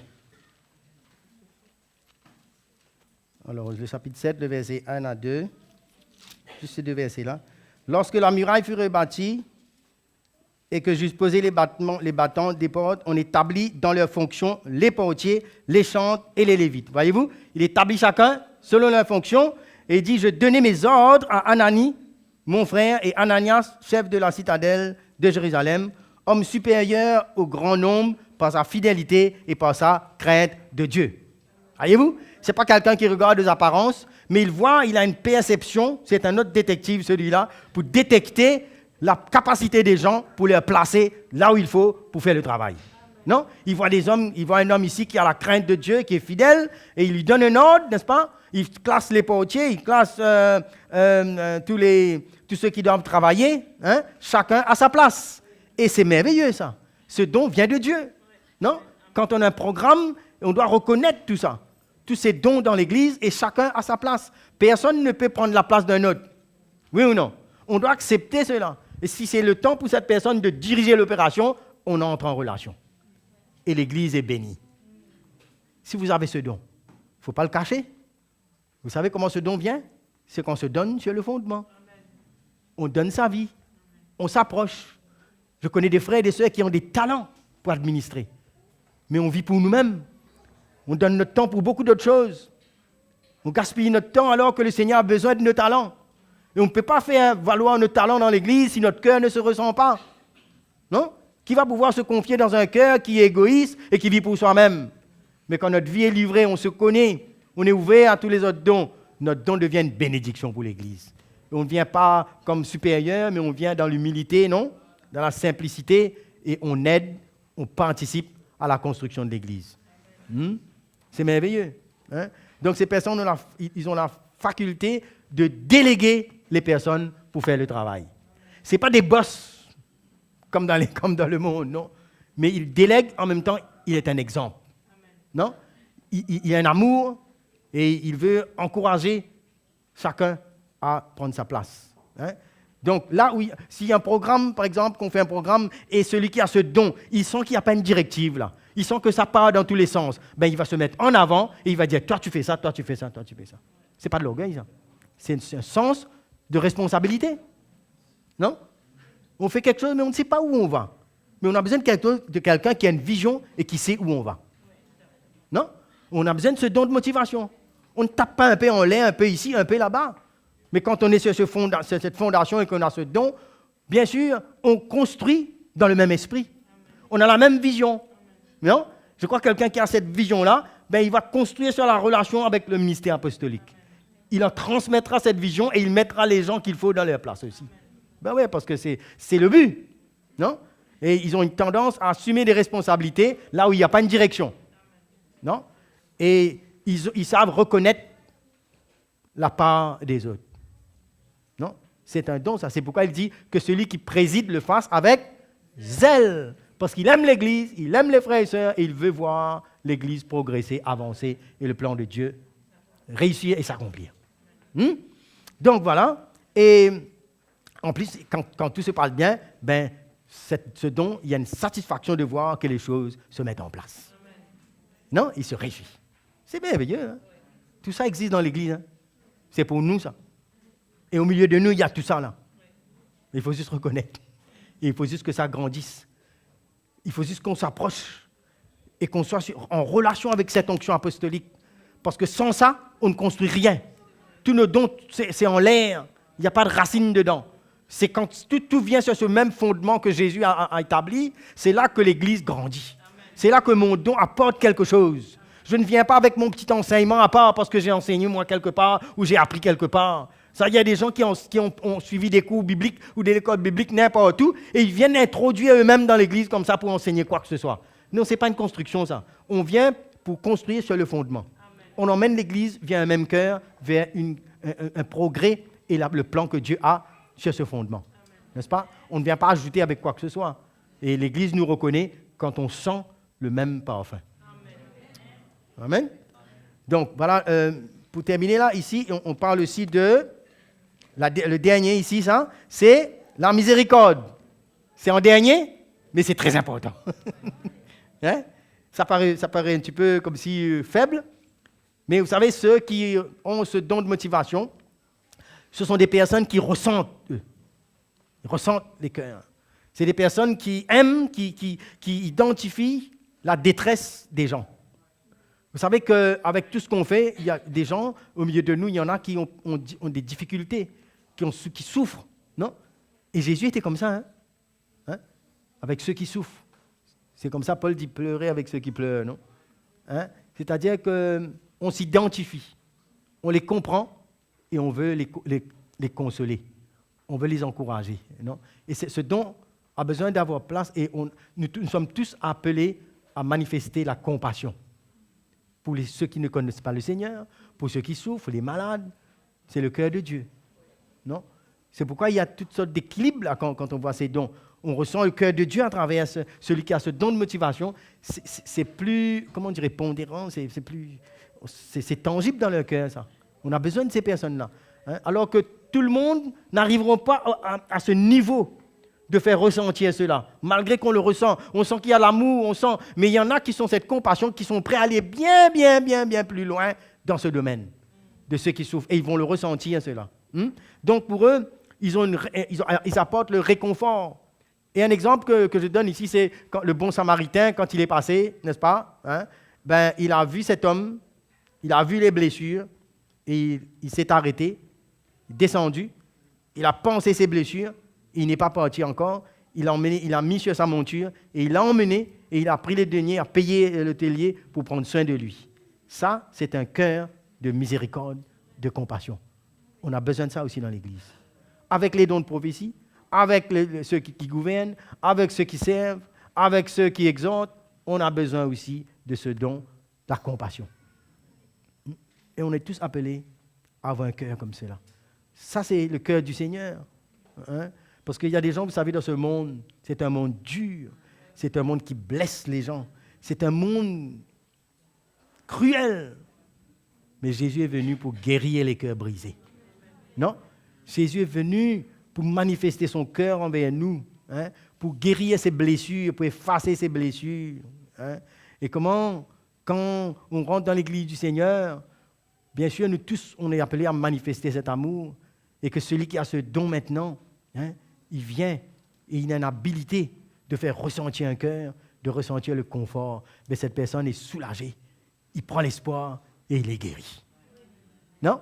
Alors, le chapitre 7, le verset 1 à 2. Juste ces deux versets-là. Lorsque la muraille fut rebâtie et que j'eusse posé les bâtons des portes, on établit dans leurs fonctions les portiers, les chantres et les lévites. Voyez-vous, il établit chacun selon leurs fonctions et il dit, je donnais mes ordres à Anani, mon frère, et Ananias, chef de la citadelle de Jérusalem, homme supérieur au grand nombre par sa fidélité et par sa crainte de Dieu. Voyez-vous, ce n'est pas quelqu'un qui regarde les apparences, mais il voit, il a une perception, c'est un autre détective celui-là, pour détecter la capacité des gens pour les placer là où il faut pour faire le travail. Non? Il voit des hommes, il voit un homme ici qui a la crainte de Dieu, qui est fidèle, et il lui donne un ordre, n'est-ce pas? Il classe les portiers, il classe tous ceux qui doivent travailler, hein? Chacun à sa place. Et c'est merveilleux ça. Ce don vient de Dieu. Non? Quand on a un programme, on doit reconnaître tout ça. Tous ces dons dans l'Église et chacun à sa place. Personne ne peut prendre la place d'un autre. Oui ou non? On doit accepter cela. Et si c'est le temps pour cette personne de diriger l'opération, on entre en relation. Et l'Église est bénie. Si vous avez ce don, il ne faut pas le cacher. Vous savez comment ce don vient? C'est qu'on se donne sur le fondement. On donne sa vie. On s'approche. Je connais des frères et des sœurs qui ont des talents pour administrer. Mais on vit pour nous-mêmes. On donne notre temps pour beaucoup d'autres choses. On gaspille notre temps alors que le Seigneur a besoin de nos talents. Et on ne peut pas faire valoir nos talents dans l'Église si notre cœur ne se ressent pas. Non? Qui va pouvoir se confier dans un cœur qui est égoïste et qui vit pour soi-même? Mais quand notre vie est livrée, on se connaît, on est ouvert à tous les autres dons, notre don devient une bénédiction pour l'Église. Et on ne vient pas comme supérieur, mais on vient dans l'humilité, non? Dans la simplicité, et on aide, on participe à la construction de l'Église. C'est merveilleux. Hein? Donc ces personnes, ils ont la faculté de déléguer les personnes pour faire le travail. Ce n'est pas des boss comme dans le monde, non. Mais ils délèguent, en même temps, il est un exemple. Non? Il a un amour et il veut encourager chacun à prendre sa place. Hein? Donc là, s'il y a un programme, par exemple, qu'on fait un programme, et celui qui a ce don, il sent qu'il n'y a pas une directive là. Il sent que ça part dans tous les sens. Ben, il va se mettre en avant et il va dire, toi tu fais ça, toi tu fais ça, toi tu fais ça. Ce n'est pas de l'orgueil, ça. C'est un sens de responsabilité. Non? On fait quelque chose, mais on ne sait pas où on va. Mais on a besoin de quelqu'un qui a une vision et qui sait où on va. Non? On a besoin de ce don de motivation. On ne tape pas un peu en l'air, un peu ici, un peu là-bas. Mais quand on est sur cette fondation et qu'on a ce don, bien sûr, on construit dans le même esprit. On a la même vision. Non? Je crois que quelqu'un qui a cette vision-là, ben, il va construire sur la relation avec le ministère apostolique. Il en transmettra cette vision et il mettra les gens qu'il faut dans leur place aussi. Ben oui, parce que c'est le but. Non? Et ils ont une tendance à assumer des responsabilités là où il n'y a pas une direction. Non? Et ils savent reconnaître la part des autres. Non? C'est un don, ça. C'est pourquoi il dit que celui qui préside le fasse avec zèle. Parce qu'il aime l'Église, il aime les frères et sœurs, et il veut voir l'Église progresser, avancer, et le plan de Dieu réussir et s'accomplir. Donc voilà. Et en plus, quand tout se passe bien, ben, ce don, il y a une satisfaction de voir que les choses se mettent en place. Non? Il se réjouit. C'est merveilleux. Hein? Tout ça existe dans l'Église. Hein? C'est pour nous, ça. Et au milieu de nous, il y a tout ça, là. Il faut juste reconnaître. Et il faut juste que ça grandisse. Il faut juste qu'on s'approche et qu'on soit en relation avec cette onction apostolique. Parce que sans ça, on ne construit rien. Tous nos dons, c'est en l'air. Il n'y a pas de racines dedans. C'est quand tout vient sur ce même fondement que Jésus a établi, c'est là que l'Église grandit. C'est là que mon don apporte quelque chose. Je ne viens pas avec mon petit enseignement à part parce que j'ai enseigné moi quelque part ou j'ai appris quelque part. Ça, il y a des gens qui ont suivi des cours bibliques ou des écoles bibliques n'importe où et ils viennent introduire eux-mêmes dans l'Église comme ça pour enseigner quoi que ce soit. Non, ce n'est pas une construction, ça. On vient pour construire sur le fondement. Amen. On emmène l'Église vers un même cœur, vers un progrès et le plan que Dieu a sur ce fondement. N'est-ce pas? On ne vient pas ajouter avec quoi que ce soit. Et l'Église nous reconnaît quand on sent le même parfum. Amen. Donc, voilà, pour terminer là, ici, on parle aussi de, le dernier ici, ça, c'est la miséricorde. C'est en dernier, mais c'est très important. Hein? Ça paraît un petit peu comme si faible, mais vous savez, ceux qui ont ce don de motivation, ce sont des personnes qui ressentent, ils ressentent les cœurs. C'est des personnes qui aiment, qui identifient la détresse des gens. Vous savez qu'avec tout ce qu'on fait, il y a des gens, au milieu de nous, il y en a qui ont des difficultés, qui souffrent, non? Et Jésus était comme ça, hein? Avec ceux qui souffrent. C'est comme ça, Paul dit pleurer avec ceux qui pleurent, non? Hein? C'est-à-dire qu'on s'identifie, on les comprend et on veut les consoler. On veut les encourager, non? Et ce don a besoin d'avoir place et nous sommes tous appelés à manifester la compassion. Pour ceux qui ne connaissent pas le Seigneur, pour ceux qui souffrent, les malades, c'est le cœur de Dieu. Non? C'est pourquoi il y a toutes sortes d'équilibres là, quand on voit ces dons. On ressent le cœur de Dieu à travers celui qui a ce don de motivation. C'est plus, comment on dirait, pondérant, c'est tangible dans le cœur, ça. On a besoin de ces personnes-là. Hein? Alors que tout le monde n'arriveront pas à ce niveau de faire ressentir cela. Malgré qu'on le ressent, on sent qu'il y a l'amour, mais il y en a qui sont cette compassion, qui sont prêts à aller bien plus loin dans ce domaine de ceux qui souffrent. Et ils vont le ressentir, cela. Donc pour eux, ils apportent le réconfort. Et un exemple que je donne ici, c'est le bon Samaritain, quand il est passé, n'est-ce pas? Hein? Il a vu cet homme, il a vu les blessures, et il s'est arrêté, descendu, il a pansé ses blessures, il n'est pas parti encore, il a mis sur sa monture, et il l'a emmené, et il a pris les deniers, a payé l'hôtelier pour prendre soin de lui. Ça, c'est un cœur de miséricorde, de compassion. On a besoin de ça aussi dans l'Église. Avec les dons de prophétie, avec ceux qui gouvernent, avec ceux qui servent, avec ceux qui exhortent, on a besoin aussi de ce don, la compassion. Et on est tous appelés à avoir un cœur comme cela. Ça, c'est le cœur du Seigneur. Hein? Parce qu'il y a des gens, vous savez, dans ce monde, c'est un monde dur, c'est un monde qui blesse les gens, c'est un monde cruel. Mais Jésus est venu pour guérir les cœurs brisés. Non? Jésus est venu pour manifester son cœur envers nous, hein? Pour guérir ses blessures, pour effacer ses blessures. Hein? Et comment, quand on rentre dans l'Église du Seigneur, bien sûr, nous tous, on est appelés à manifester cet amour, et que celui qui a ce don maintenant, hein, il vient et il a une habilité de faire ressentir un cœur, de ressentir le confort. Mais cette personne est soulagée. Il prend l'espoir et il est guéri. Non?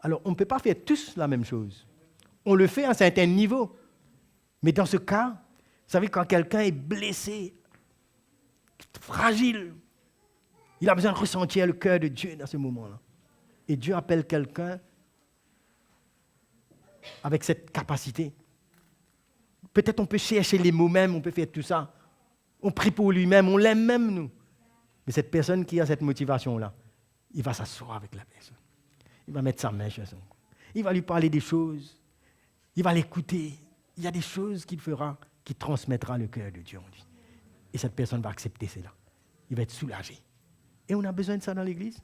Alors, on ne peut pas faire tous la même chose. On le fait à un certain niveau. Mais dans ce cas, vous savez, quand quelqu'un est blessé, fragile, il a besoin de ressentir le cœur de Dieu dans ce moment-là. Et Dieu appelle quelqu'un avec cette capacité. Peut-être on peut chercher les mots même, on peut faire tout ça. On prie pour lui-même, on l'aime même, nous. Mais cette personne qui a cette motivation-là, il va s'asseoir avec la personne. Il va mettre sa main sur son cou. Il va lui parler des choses. Il va l'écouter. Il y a des choses qu'il fera qui transmettra le cœur de Dieu en lui. Et cette personne va accepter cela. Il va être soulagé. Et on a besoin de ça dans l'Église.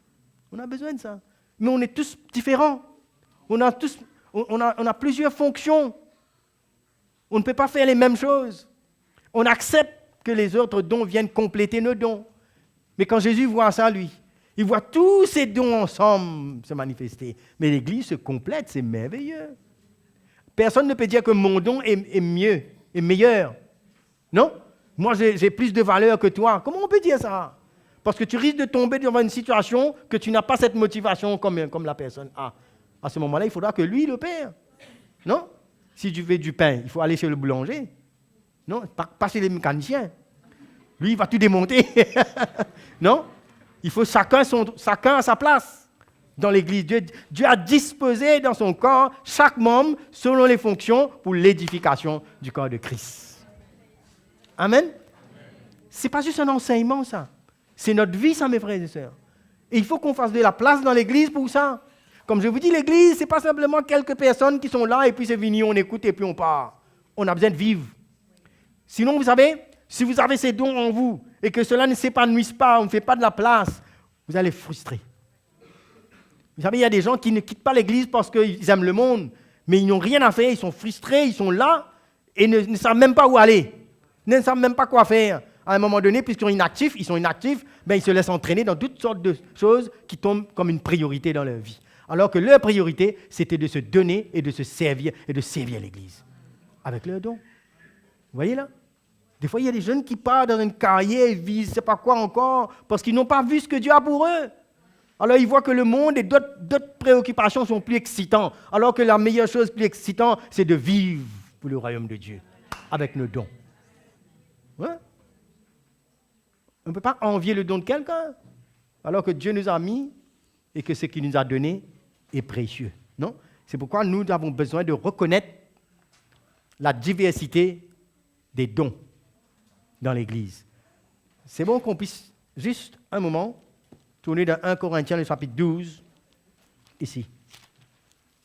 On a besoin de ça. Mais on est tous différents. On a plusieurs fonctions. On ne peut pas faire les mêmes choses. On accepte que les autres dons viennent compléter nos dons. Mais quand Jésus voit ça, lui, il voit tous ces dons ensemble se manifester. Mais l'Église se complète, c'est merveilleux. Personne ne peut dire que mon don est mieux, est meilleur. Non? Moi, j'ai plus de valeur que toi. Comment on peut dire ça? Parce que tu risques de tomber dans une situation que tu n'as pas cette motivation comme la personne a. À ce moment-là, il faudra que lui le père. Non? Si tu veux du pain, il faut aller chez le boulanger. Non? Pas chez les mécaniciens. Lui, il va tout démonter. Non? Il faut chacun à sa place dans l'Église. Dieu a disposé dans son corps chaque membre selon les fonctions pour l'édification du corps de Christ. Amen? Ce n'est pas juste un enseignement, ça. C'est notre vie, ça, mes frères et sœurs. Et il faut qu'on fasse de la place dans l'Église pour ça. Comme je vous dis, l'Église, ce n'est pas simplement quelques personnes qui sont là et puis c'est fini, on écoute et puis on part. On a besoin de vivre. Sinon, vous savez, Si vous avez ces dons en vous et que cela ne s'épanouisse pas, on ne fait pas de la place, vous allez frustrer. Vous savez, il y a des gens qui ne quittent pas l'église parce qu'ils aiment le monde, mais ils n'ont rien à faire, ils sont frustrés, ils sont là et ne savent même pas où aller, ne savent même pas quoi faire. À un moment donné, puisqu'ils sont inactifs, ben ils se laissent entraîner dans toutes sortes de choses qui tombent comme une priorité dans leur vie. Alors que leur priorité, c'était de se donner et de se servir et de servir l'église. Avec leurs dons. Vous voyez là? Des fois, il y a des jeunes qui partent dans une carrière, ils visent, je ne sais pas quoi encore, parce qu'ils n'ont pas vu ce que Dieu a pour eux. Alors, ils voient que le monde et d'autres préoccupations sont plus excitants, alors que la meilleure chose plus excitante, c'est de vivre pour le royaume de Dieu, avec nos dons. Ouais? On ne peut pas envier le don de quelqu'un, alors que Dieu nous a mis et que ce qu'il nous a donné est précieux. Non? C'est pourquoi nous avons besoin de reconnaître la diversité des dons dans l'Église. C'est bon qu'on puisse juste un moment tourner dans 1 Corinthiens, le chapitre 12, ici.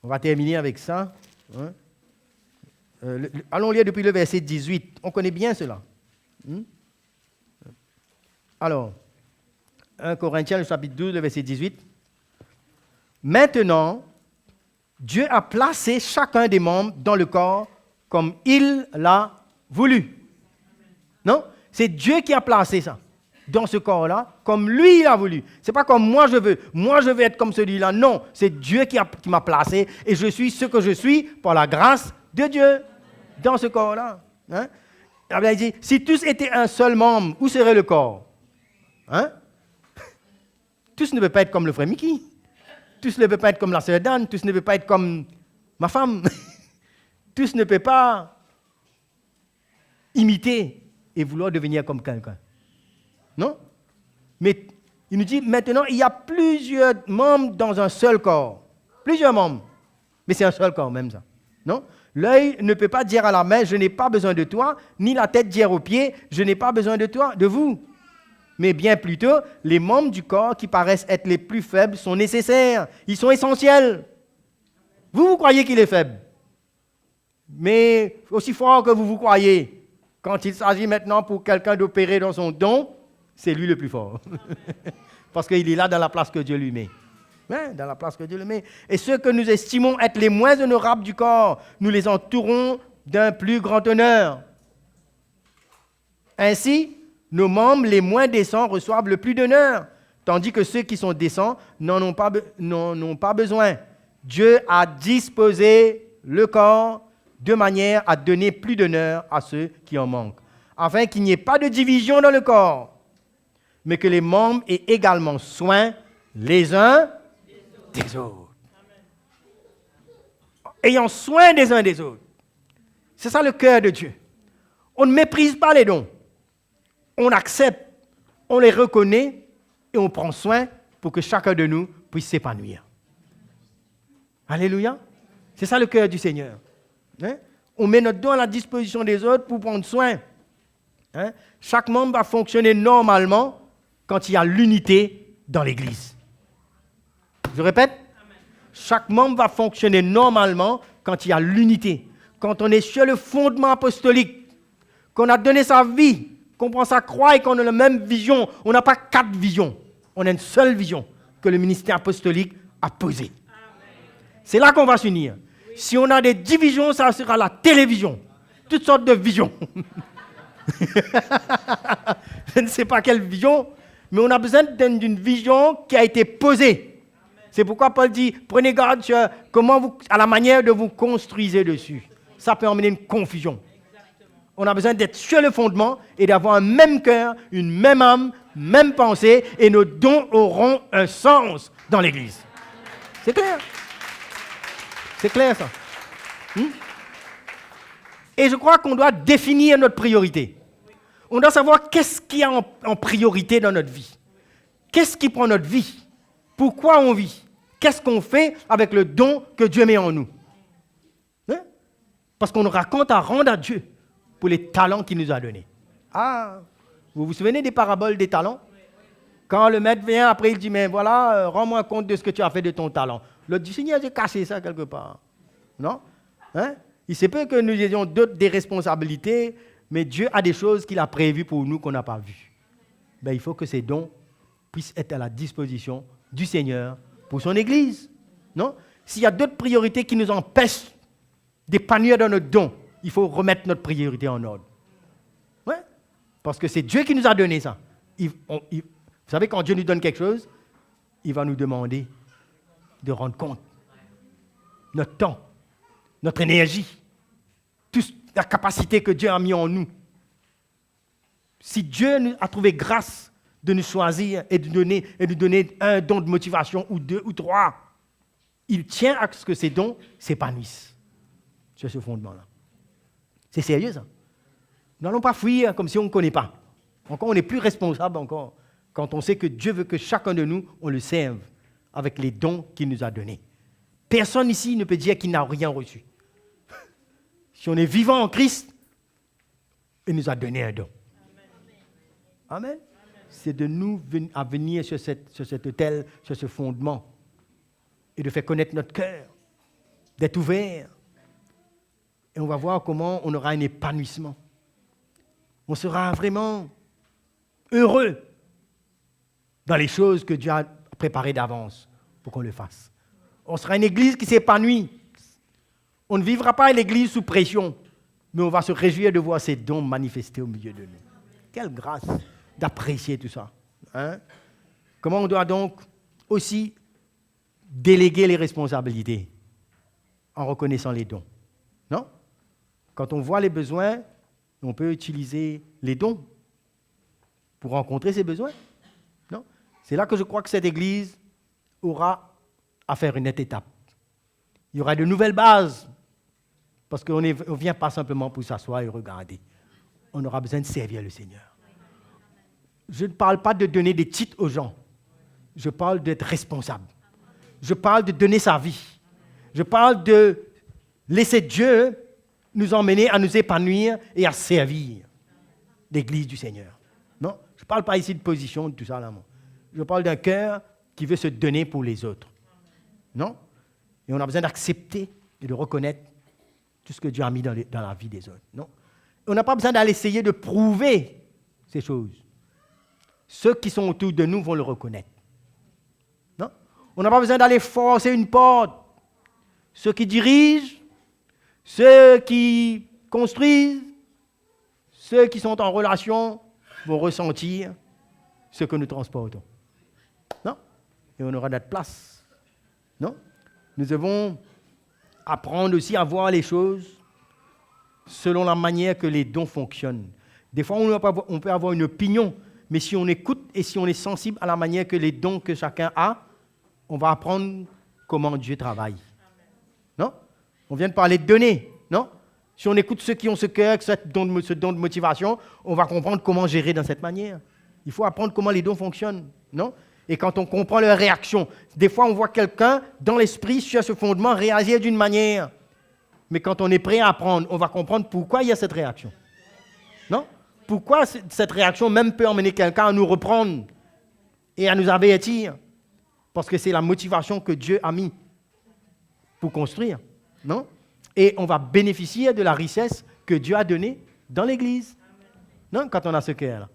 On va terminer avec ça. Hein? Allons lire depuis le verset 18. On connaît bien cela. Alors, 1 Corinthiens, le chapitre 12, le verset 18. Maintenant, Dieu a placé chacun des membres dans le corps comme il l'a voulu. Non? C'est Dieu qui a placé ça dans ce corps-là, comme lui il a voulu. Ce n'est pas comme moi je veux. Moi je veux être comme celui-là. Non, c'est Dieu qui m'a placé et je suis ce que je suis par la grâce de Dieu dans ce corps-là. Hein? Il dit, si tous étaient un seul membre, où serait le corps? Hein? Tous ne peuvent pas être comme le frère Mickey. Tous ne peuvent pas être comme la sœur Dan. Tous ne peuvent pas être comme ma femme. Tous ne peuvent pas imiter et vouloir devenir comme quelqu'un. Non? Mais il nous dit, maintenant, il y a plusieurs membres dans un seul corps. Plusieurs membres. Mais c'est un seul corps même, ça. Non? L'œil ne peut pas dire à la main, je n'ai pas besoin de toi, ni la tête dire aux pieds, je n'ai pas besoin de toi, de vous. Mais bien plutôt, les membres du corps qui paraissent être les plus faibles sont nécessaires. Ils sont essentiels. Vous croyez qu'il est faible. Mais aussi fort que vous croyez, quand il s'agit maintenant pour quelqu'un d'opérer dans son don, c'est lui le plus fort. Parce qu'il est là dans la place que Dieu lui met. Hein, dans la place que Dieu lui met. Et ceux que nous estimons être les moins honorables du corps, nous les entourons d'un plus grand honneur. Ainsi, nos membres les moins décents reçoivent le plus d'honneur, tandis que ceux qui sont décents n'en ont pas besoin. Dieu a disposé le corps de manière à donner plus d'honneur à ceux qui en manquent, afin qu'il n'y ait pas de division dans le corps, mais que les membres aient également soin les uns des autres. Ayant soin des uns des autres. C'est ça le cœur de Dieu. On ne méprise pas les dons. On accepte, on les reconnaît et on prend soin pour que chacun de nous puisse s'épanouir. Alléluia. C'est ça le cœur du Seigneur. Hein? On met notre don à la disposition des autres pour prendre soin. Hein? Chaque membre va fonctionner normalement quand il y a l'unité dans l'Église. Je répète, chaque membre va fonctionner normalement quand il y a l'unité. Quand on est sur le fondement apostolique, qu'on a donné sa vie, qu'on prend sa croix et qu'on a la même vision. On n'a pas 4 visions. On a une seule vision que le ministère apostolique a posée. C'est là qu'on va s'unir. Si on a des divisions, ça sera la télévision. Toutes sortes de visions. Je ne sais pas quelle vision, mais on a besoin d'une vision qui a été posée. C'est pourquoi Paul dit, prenez garde sur à la manière de vous construisez dessus. Ça peut emmener une confusion. On a besoin d'être sur le fondement et d'avoir un même cœur, une même âme, même pensée, et nos dons auront un sens dans l'Église. C'est clair? C'est clair, ça. Et je crois qu'on doit définir notre priorité. On doit savoir qu'est-ce qui est en priorité dans notre vie. Qu'est-ce qui prend notre vie? Pourquoi on vit? Qu'est-ce qu'on fait avec le don que Dieu met en nous? Hein? Parce qu'on aura compte à rendre à Dieu pour les talents qu'il nous a donnés. Ah, vous vous souvenez des paraboles des talents? Quand le maître vient, après il dit, mais voilà, rends-moi compte de ce que tu as fait de ton talent. L'autre dit, Seigneur, j'ai caché ça quelque part. Non? Hein? Il se peut que nous ayons d'autres des responsabilités, mais Dieu a des choses qu'il a prévues pour nous qu'on n'a pas vues. Ben, il faut que ces dons puissent être à la disposition du Seigneur pour son Église. Non? S'il y a d'autres priorités qui nous empêchent d'épanouir dans notre don, il faut remettre notre priorité en ordre. Ouais? Parce que c'est Dieu qui nous a donné ça. Vous savez, quand Dieu nous donne quelque chose, il va nous demander de rendre compte. Notre temps, notre énergie, toute la capacité que Dieu a mis en nous. Si Dieu a trouvé grâce de nous choisir et de donner un don de motivation ou deux ou trois, il tient à ce que ces dons s'épanouissent sur ce fondement-là. C'est sérieux, ça. Nous n'allons pas fuir comme si on ne connaît pas. Encore, on n'est plus responsable encore quand on sait que Dieu veut que chacun de nous, on le serve avec les dons qu'il nous a donnés. Personne ici ne peut dire qu'il n'a rien reçu. Si on est vivant en Christ, il nous a donné un don. Amen. C'est de nous à venir sur cet autel, sur ce fondement, et de faire connaître notre cœur, d'être ouvert. Et on va voir comment on aura un épanouissement. On sera vraiment heureux dans les choses que Dieu a préparées d'avance pour qu'on le fasse. On sera une église qui s'épanouit. On ne vivra pas l'église sous pression, mais on va se réjouir de voir ces dons manifestés au milieu de nous. Quelle grâce d'apprécier tout ça. Hein? Comment on doit donc aussi déléguer les responsabilités en reconnaissant les dons. Non? Quand on voit les besoins, on peut utiliser les dons pour rencontrer ces besoins. Non? C'est là que je crois que cette Église aura à faire une nette étape. Il y aura de nouvelles bases, parce qu'on ne vient pas simplement pour s'asseoir et regarder. On aura besoin de servir le Seigneur. Je ne parle pas de donner des titres aux gens. Je parle d'être responsable. Je parle de donner sa vie. Je parle de laisser Dieu nous emmener à nous épanouir et à servir l'Église du Seigneur. Non? Je ne parle pas ici de position, de tout ça là. Je parle d'un cœur qui veut se donner pour les autres. Non? Et on a besoin d'accepter et de reconnaître tout ce que Dieu a mis dans la vie des autres. Non? Et on n'a pas besoin d'aller essayer de prouver ces choses. Ceux qui sont autour de nous vont le reconnaître. Non? On n'a pas besoin d'aller forcer une porte. Ceux qui dirigent, ceux qui construisent, ceux qui sont en relation vont ressentir ce que nous transportons. Non? Et on aura notre place. Non? Nous devons apprendre aussi à voir les choses selon la manière que les dons fonctionnent. Des fois, on peut avoir une opinion, mais si on écoute et si on est sensible à la manière que les dons que chacun a, on va apprendre comment Dieu travaille. Non? On vient de parler de donner, non? Si on écoute ceux qui ont ce cœur, ce don de motivation, on va comprendre comment gérer dans cette manière. Il faut apprendre comment les dons fonctionnent, non? Et quand on comprend leur réaction, des fois on voit quelqu'un dans l'esprit sur ce fondement réagir d'une manière. Mais quand on est prêt à apprendre, on va comprendre pourquoi il y a cette réaction. Non? Pourquoi cette réaction même peut emmener quelqu'un à nous reprendre et à nous avertir? Parce que c'est la motivation que Dieu a mis pour construire. Non? Et on va bénéficier de la richesse que Dieu a donnée dans l'Église. Non? Quand on a ce cœur-là.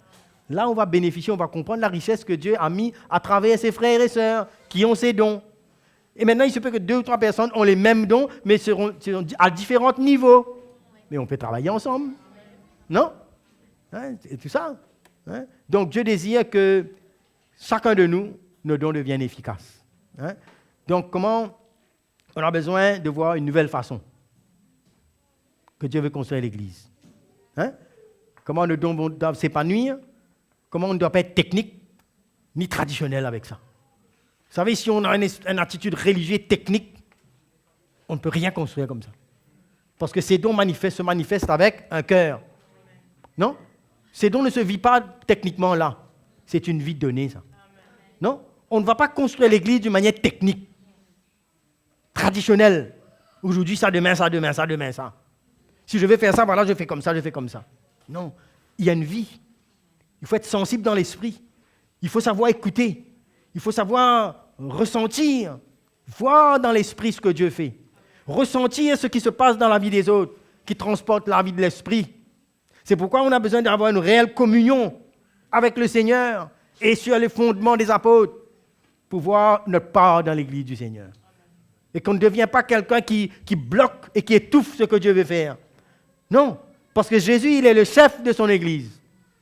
Là, on va bénéficier, on va comprendre la richesse que Dieu a mis à travers ses frères et sœurs qui ont ces dons. Et maintenant, il se peut que 2 ou 3 personnes ont les mêmes dons, mais seront à différents niveaux. Mais on peut travailler ensemble. Non? Hein? Et tout ça. Hein? Donc, Dieu désire que chacun de nous, nos dons deviennent efficaces. Hein? Donc, comment on a besoin de voir une nouvelle façon que Dieu veut construire l'Église. Hein? Comment nos dons doivent s'épanouir. Comment on ne doit pas être technique ni traditionnel avec ça. Vous savez, si on a une attitude religieuse technique, on ne peut rien construire comme ça. Parce que ces dons se manifestent avec un cœur. Non? Ces dons ne se vivent pas techniquement là. C'est une vie donnée, ça. Non? On ne va pas construire l'Église d'une manière technique, traditionnelle. Aujourd'hui, ça, demain, ça, demain, ça, demain, ça. Si je veux faire ça, voilà, je fais comme ça, je fais comme ça. Non. Il y a une vie. Il faut être sensible dans l'esprit. Il faut savoir écouter. Il faut savoir ressentir, voir dans l'esprit ce que Dieu fait. Ressentir ce qui se passe dans la vie des autres, qui transporte la vie de l'esprit. C'est pourquoi on a besoin d'avoir une réelle communion avec le Seigneur et sur les fondements des apôtres pour voir notre part dans l'Église du Seigneur. Et qu'on ne devient pas quelqu'un qui bloque et qui étouffe ce que Dieu veut faire. Non, parce que Jésus, il est le chef de son Église.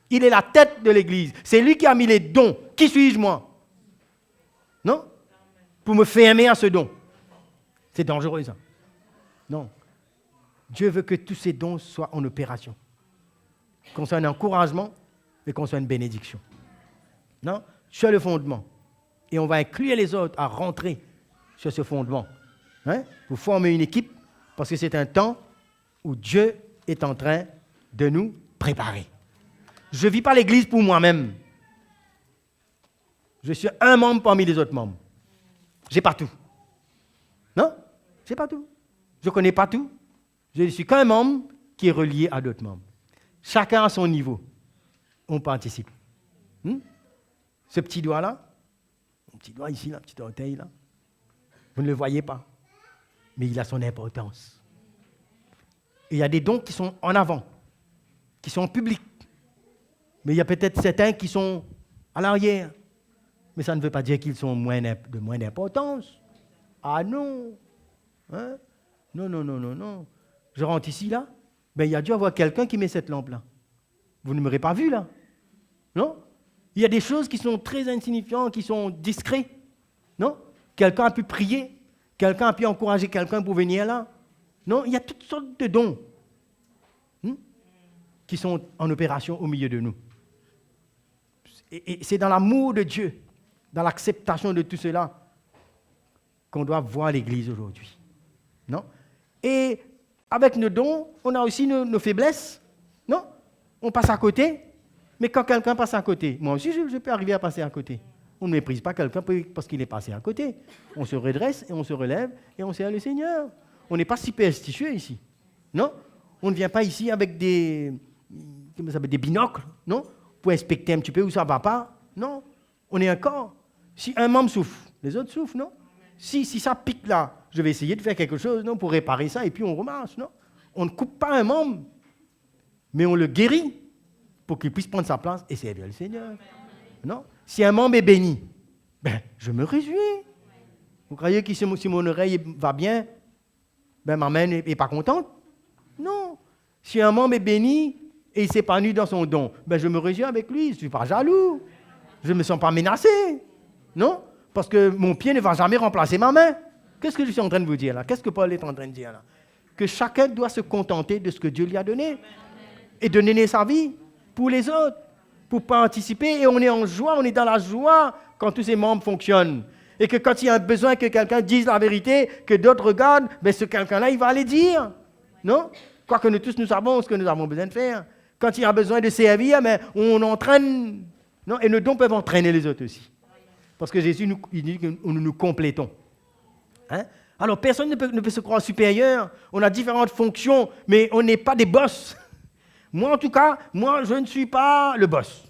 Il est la tête de l'Église. C'est lui qui a mis les dons. Qui suis-je, moi? Non? Pour me fermer à ce don. C'est dangereux, ça. Non. Dieu veut que tous ces dons soient en opération. Qu'on soit un encouragement et qu'on soit une bénédiction. Non? Sur le fondement. Et on va inclure les autres à rentrer sur ce fondement. Hein? Pour former une équipe, parce que c'est un temps où Dieu est en train de nous préparer. Je ne vis pas l'Église pour moi-même. Je suis un membre parmi les autres membres. Je n'ai pas tout. Non? Je n'ai pas tout. Je ne connais pas tout. Je ne suis qu'un membre qui est relié à d'autres membres. Chacun à son niveau. On participe. Ce petit doigt-là, mon petit doigt ici, là, petit orteil là, vous ne le voyez pas, mais il a son importance. Et il y a des dons qui sont en avant, qui sont publics. Mais il y a peut-être certains qui sont à l'arrière. Mais ça ne veut pas dire qu'ils sont de moins d'importance. Ah non. Hein? Non, non, non, non, non. Je rentre ici, là. Ben, il y a dû avoir quelqu'un qui met cette lampe-là. Vous ne m'aurez pas vu, là. Non? Il y a des choses qui sont très insignifiantes, qui sont discrètes. Non? Quelqu'un a pu prier. Quelqu'un a pu encourager quelqu'un pour venir là. Non? Il y a toutes sortes de dons qui sont en opération au milieu de nous. Et c'est dans l'amour de Dieu, dans l'acceptation de tout cela, qu'on doit voir l'Église aujourd'hui. Non? Et avec nos dons, on a aussi nos faiblesses. Non? On passe à côté. Mais quand quelqu'un passe à côté, moi aussi je peux arriver à passer à côté. On ne méprise pas quelqu'un parce qu'il est passé à côté. On se redresse et on se relève et on sert le Seigneur. On n'est pas superstitieux ici. Non? On ne vient pas ici avec des binocles, non? Pour inspecter un petit peu où ça ne va pas. Non. On est un corps. Si un membre souffre, les autres souffrent, non? Si ça pique là, je vais essayer de faire quelque chose, non, pour réparer ça et puis on remarche, non? On ne coupe pas un membre, mais on le guérit pour qu'il puisse prendre sa place et servir le Seigneur. Non? Si un membre est béni, ben, je me réjouis. Vous croyez que si mon oreille va bien, ben, ma main n'est pas contente? Non. Si un membre est béni et il s'épanouit dans son don, ben, je me réjouis avec lui, je ne suis pas jaloux. Je ne me sens pas menacé. Non? Parce que mon pied ne va jamais remplacer ma main. Qu'est-ce que je suis en train de vous dire là? Qu'est-ce que Paul est en train de dire là? Que chacun doit se contenter de ce que Dieu lui a donné et de donner sa vie pour les autres, pour participer. Et on est en joie, on est dans la joie quand tous ces membres fonctionnent. Et que quand il y a besoin que quelqu'un dise la vérité, que d'autres regardent, ben ce quelqu'un-là, il va aller dire. Non? Quoique nous tous, nous savons ce que nous avons besoin de faire. Quand il y a besoin de servir, ben, on entraîne. Non? Et nos dons peuvent entraîner les autres aussi. Parce que Jésus il dit que nous complétons. Hein? Alors, personne ne peut se croire supérieur. On a différentes fonctions, mais on n'est pas des boss. Moi, en tout cas, je ne suis pas le boss.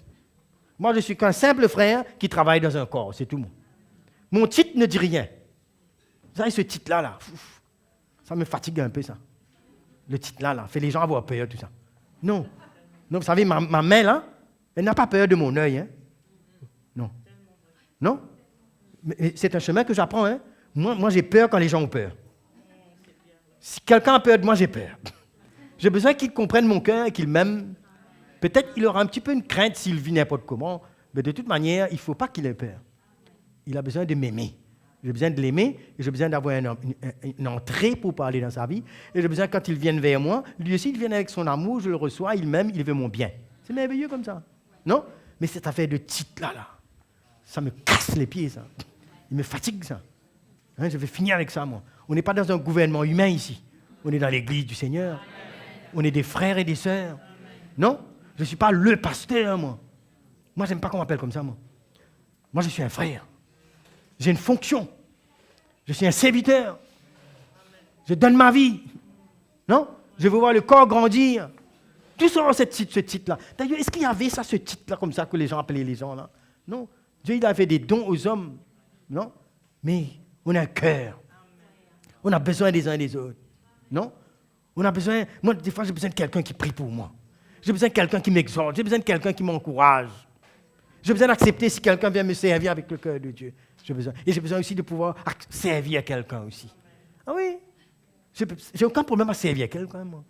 Moi, je suis qu'un simple frère qui travaille dans un corps, c'est tout. Mon titre ne dit rien. Vous savez, ce titre-là, ça me fatigue un peu, ça. Le titre-là, fait les gens avoir peur, tout ça. Non. Non, vous savez, ma main, là, elle n'a pas peur de mon œil. Hein? Non. Non? Mais c'est un chemin que j'apprends. Hein? Moi, j'ai peur quand les gens ont peur. Si quelqu'un a peur de moi, j'ai peur. J'ai besoin qu'il comprenne mon cœur et qu'il m'aime. Peut-être qu'il aura un petit peu une crainte s'il vit n'importe comment, mais de toute manière, il ne faut pas qu'il ait peur. Il a besoin de m'aimer. J'ai besoin de l'aimer et j'ai besoin d'avoir une entrée pour parler dans sa vie. Et j'ai besoin, quand il vienne vers moi, lui aussi, il vient avec son amour, je le reçois, il m'aime, il veut mon bien. C'est merveilleux comme ça. Non? Mais cette affaire de titre-là, ça me casse les pieds, ça. Il me fatigue, ça. Hein, je vais finir avec ça, moi. On n'est pas dans un gouvernement humain ici. On est dans l'église du Seigneur. On est des frères et des sœurs. Non? Je ne suis pas le pasteur, moi. Moi, je n'aime pas qu'on m'appelle comme ça, moi. Moi, je suis un frère. J'ai une fonction. Je suis un serviteur. Je donne ma vie. Non? Je veux voir le corps grandir. Tout ça, ce titre-là. D'ailleurs, est-ce qu'il y avait ça, ce titre-là, comme ça, que les gens appelaient les gens, là? Non. Dieu, il a fait des dons aux hommes. Non? Mais on a un cœur. On a besoin des uns des autres. Non? On a besoin... Moi, des fois, j'ai besoin de quelqu'un qui prie pour moi. J'ai besoin de quelqu'un qui m'exhorte. J'ai besoin de quelqu'un qui m'encourage. J'ai besoin d'accepter si quelqu'un vient me servir avec le cœur de Dieu. Et j'ai besoin aussi de pouvoir servir quelqu'un aussi. Ah oui, j'ai aucun problème à servir quelqu'un, moi.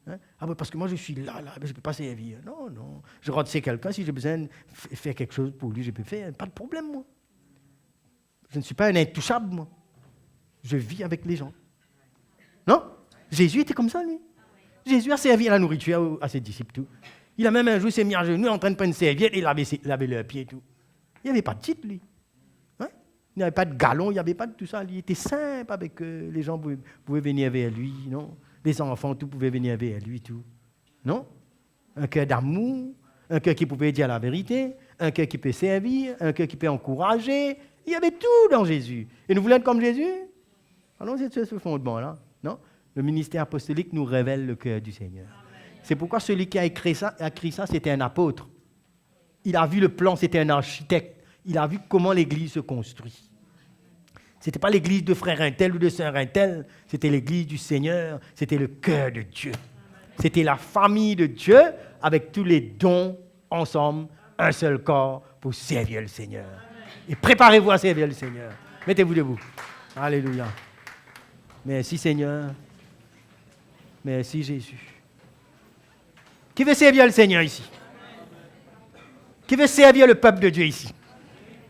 Hein? Ah oui, parce que moi, je suis là, je ne peux pas servir. Non, non. Je rentre chez quelqu'un, si j'ai besoin de faire quelque chose pour lui, je peux faire. Pas de problème, moi. Je ne suis pas un intouchable, moi. Je vis avec les gens. Non? Jésus était comme ça, lui. Jésus a servi à la nourriture à ses disciples, tout. Il a même un jour s'est mis à genoux en train de prendre une serviette et laver leurs pieds, tout. Il n'y avait pas de titre, lui. Hein? Il n'y avait pas de galon, il n'y avait pas de tout ça. Il était simple avec eux. Les gens pouvaient venir vers lui, non? Les enfants, tout pouvaient venir vers lui, tout. Non? Un cœur d'amour, un cœur qui pouvait dire la vérité, un cœur qui peut servir, un cœur qui peut encourager. Il y avait tout dans Jésus. Et nous voulons être comme Jésus? Allons-y sur ce fondement-là, non? Le ministère apostolique nous révèle le cœur du Seigneur. C'est pourquoi celui qui a écrit ça, c'était un apôtre. Il a vu le plan, c'était un architecte. Il a vu comment l'Église se construit. Ce n'était pas l'Église de frère un tel ou de sœur un tel, c'était l'Église du Seigneur, c'était le cœur de Dieu. C'était la famille de Dieu avec tous les dons ensemble, un seul corps pour servir le Seigneur. Et préparez-vous à servir le Seigneur. Mettez-vous debout. Alléluia. Merci Seigneur. Merci Jésus. Qui veut servir le Seigneur ici? Qui veut servir le peuple de Dieu ici?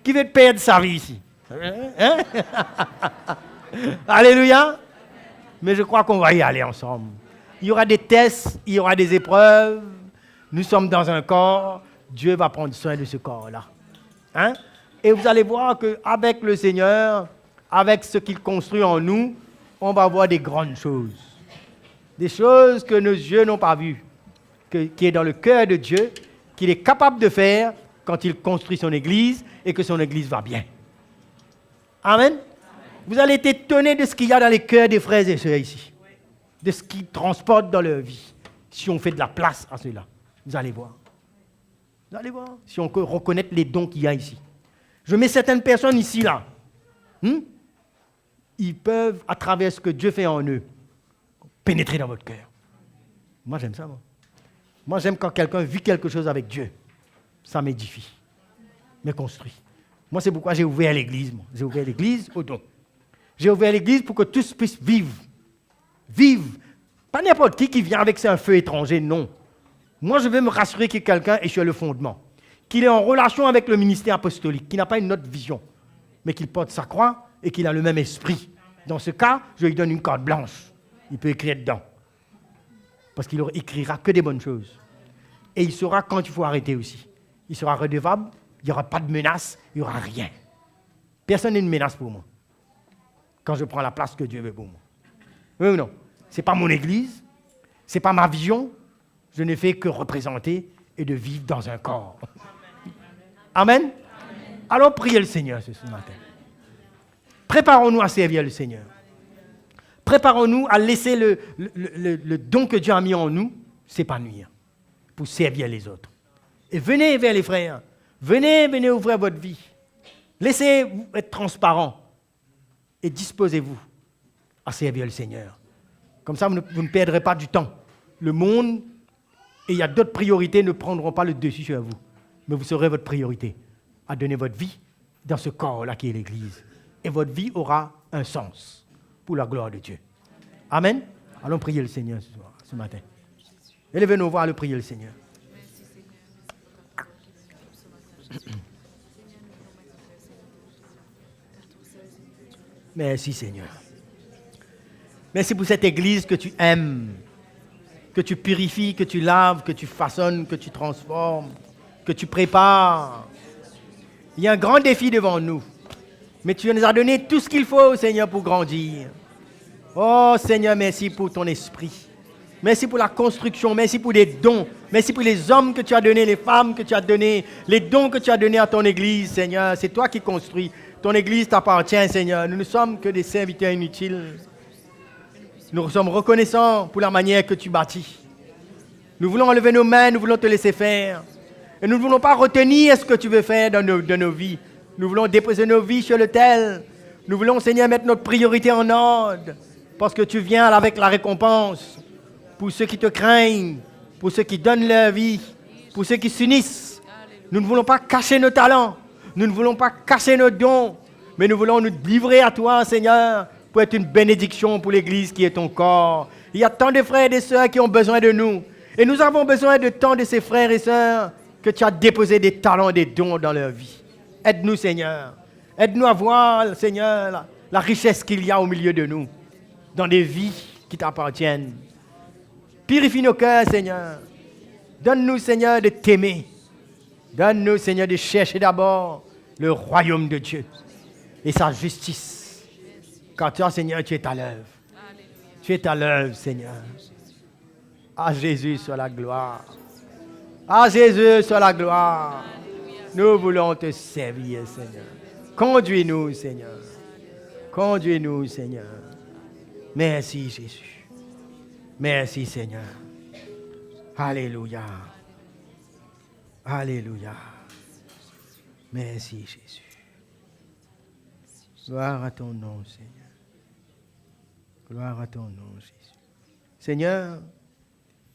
Qui veut perdre sa vie ici? Hein? Alléluia. Mais je crois qu'on va y aller ensemble. Il y aura des tests, il y aura des épreuves. Nous sommes dans un corps. Dieu va prendre soin de ce corps-là. Hein? Et vous allez voir qu'avec le Seigneur, avec ce qu'il construit en nous, on va voir des grandes choses. Des choses que nos yeux n'ont pas vues. Qui est dans le cœur de Dieu, qu'il est capable de faire quand il construit son Église et que son Église va bien. Amen. Amen. Vous allez être étonnés de ce qu'il y a dans les cœurs des frères et sœurs ici. De ce qu'ils transportent dans leur vie. Si on fait de la place à cela. Vous allez voir. Vous allez voir. Si on peut reconnaître les dons qu'il y a ici. Je mets certaines personnes ici, là. Ils peuvent, à travers ce que Dieu fait en eux, pénétrer dans votre cœur. Moi, j'aime ça, moi. Moi, j'aime quand quelqu'un vit quelque chose avec Dieu. Ça m'édifie, me construit. Moi, c'est pourquoi j'ai ouvert l'église. J'ai ouvert l'église au don. J'ai ouvert l'église pour que tous puissent vivre. Vivre. Pas n'importe qui vient avec un feu étranger, non. Moi, je veux me rassurer que quelqu'un est sur le fondement. Qu'il est en relation avec le ministère apostolique, qu'il n'a pas une autre vision, mais qu'il porte sa croix et qu'il a le même esprit. Dans ce cas, je lui donne une carte blanche. Il peut écrire dedans. Parce qu'il n'écrira que des bonnes choses. Et il saura quand il faut arrêter aussi. Il sera redevable, il n'y aura pas de menace, il n'y aura rien. Personne n'est une menace pour moi. Quand je prends la place que Dieu veut pour moi. Oui ou non? Ce n'est pas mon église, ce n'est pas ma vision. Je ne fais que représenter et de vivre dans un corps. Amen. Amen. Alors priez le Seigneur ce matin. Préparons-nous à servir le Seigneur. Préparons-nous à laisser le don que Dieu a mis en nous s'épanouir pour servir les autres. Et venez vers les frères. Venez ouvrir votre vie. Laissez-vous être transparent et disposez-vous à servir le Seigneur. Comme ça, vous ne perdrez pas du temps. Le monde, et il y a d'autres priorités, ne prendront pas le dessus sur vous. Mais vous serez votre priorité à donner votre vie dans ce corps-là qui est l'Église. Et votre vie aura un sens pour la gloire de Dieu. Amen. Allons prier le Seigneur ce matin. Élevez nos voix à le prier le Seigneur. Merci Seigneur. Merci pour cette Église que tu aimes, que tu purifies, que tu laves, que tu façonnes, que tu transformes, que tu prépares. Il y a un grand défi devant nous. Mais tu nous as donné tout ce qu'il faut, Seigneur, pour grandir. Oh, Seigneur, merci pour ton esprit. Merci pour la construction. Merci pour les dons. Merci pour les hommes que tu as donnés, les femmes que tu as donnés, les dons que tu as donnés à ton Église, Seigneur. C'est toi qui construis. Ton Église t'appartient, Seigneur. Nous ne sommes que des serviteurs inutiles. Nous sommes reconnaissants pour la manière que tu bâtis. Nous voulons enlever nos mains, nous voulons te laisser faire. Et nous ne voulons pas retenir ce que tu veux faire dans nos vies. Nous voulons déposer nos vies sur l'autel. Nous voulons, Seigneur, mettre notre priorité en ordre. Parce que tu viens avec la récompense pour ceux qui te craignent pour ceux qui donnent leur vie, pour ceux qui s'unissent. Nous ne voulons pas cacher nos talents, nous ne voulons pas cacher nos dons, mais nous voulons nous livrer à toi, Seigneur, pour être une bénédiction pour l'Église qui est ton corps. Il y a tant de frères et de sœurs qui ont besoin de nous. Et nous avons besoin de tant de ces frères et sœurs que tu as déposé des talents et des dons dans leur vie. Aide-nous, Seigneur. Aide-nous à voir, Seigneur, la richesse qu'il y a au milieu de nous, dans des vies qui t'appartiennent. Purifie nos cœurs, Seigneur. Donne-nous, Seigneur, de t'aimer. Donne-nous, Seigneur, de chercher d'abord le royaume de Dieu et sa justice. Car toi, Seigneur, tu es à l'œuvre. Tu es à l'œuvre, Seigneur. À Jésus soit la gloire. À Jésus soit la gloire. Nous voulons te servir, Seigneur. Conduis-nous, Seigneur. Conduis-nous, Seigneur. Merci, Jésus. Merci, Seigneur. Alléluia. Alléluia. Merci, Jésus. Gloire à ton nom, Seigneur. Gloire à ton nom, Jésus. Seigneur,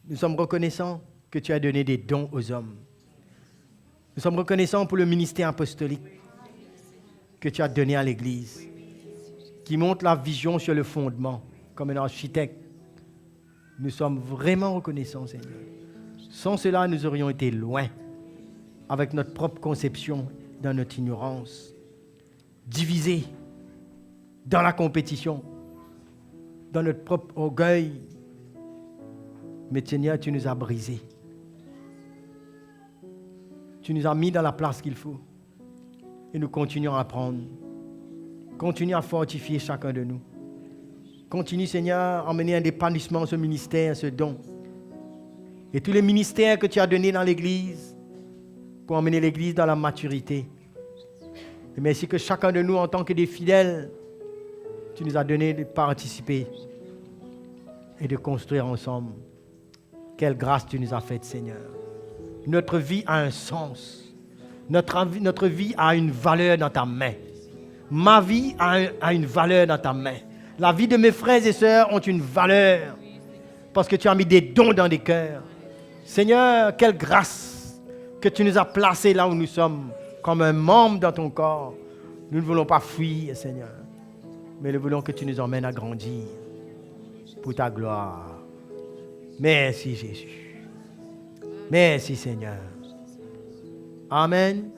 nous sommes reconnaissants que tu as donné des dons aux hommes. Nous sommes reconnaissants pour le ministère apostolique que tu as donné à l'Église, qui montre la vision sur le fondement, comme un architecte. Nous sommes vraiment reconnaissants, Seigneur. Sans cela, nous aurions été loin, avec notre propre conception, dans notre ignorance, divisés dans la compétition, dans notre propre orgueil. Mais Seigneur, tu nous as brisés. Tu nous as mis dans la place qu'il faut. Et nous continuons à apprendre. Continue à fortifier chacun de nous. Continue, Seigneur, à mener un épanouissement ce ministère, ce don. Et tous les ministères que tu as donnés dans l'Église pour emmener l'Église dans la maturité. Et merci que chacun de nous, en tant que des fidèles, tu nous as donné de participer et de construire ensemble. Quelle grâce tu nous as faite, Seigneur. Notre vie a un sens. Notre vie a une valeur dans ta main. Ma vie a une valeur dans ta main. La vie de mes frères et sœurs ont une valeur parce que tu as mis des dons dans des cœurs. Seigneur, quelle grâce que tu nous as placés là où nous sommes, comme un membre dans ton corps. Nous ne voulons pas fuir, Seigneur, mais nous voulons que tu nous emmènes à grandir pour ta gloire. Merci, Jésus. Merci, Seigneur. Amen.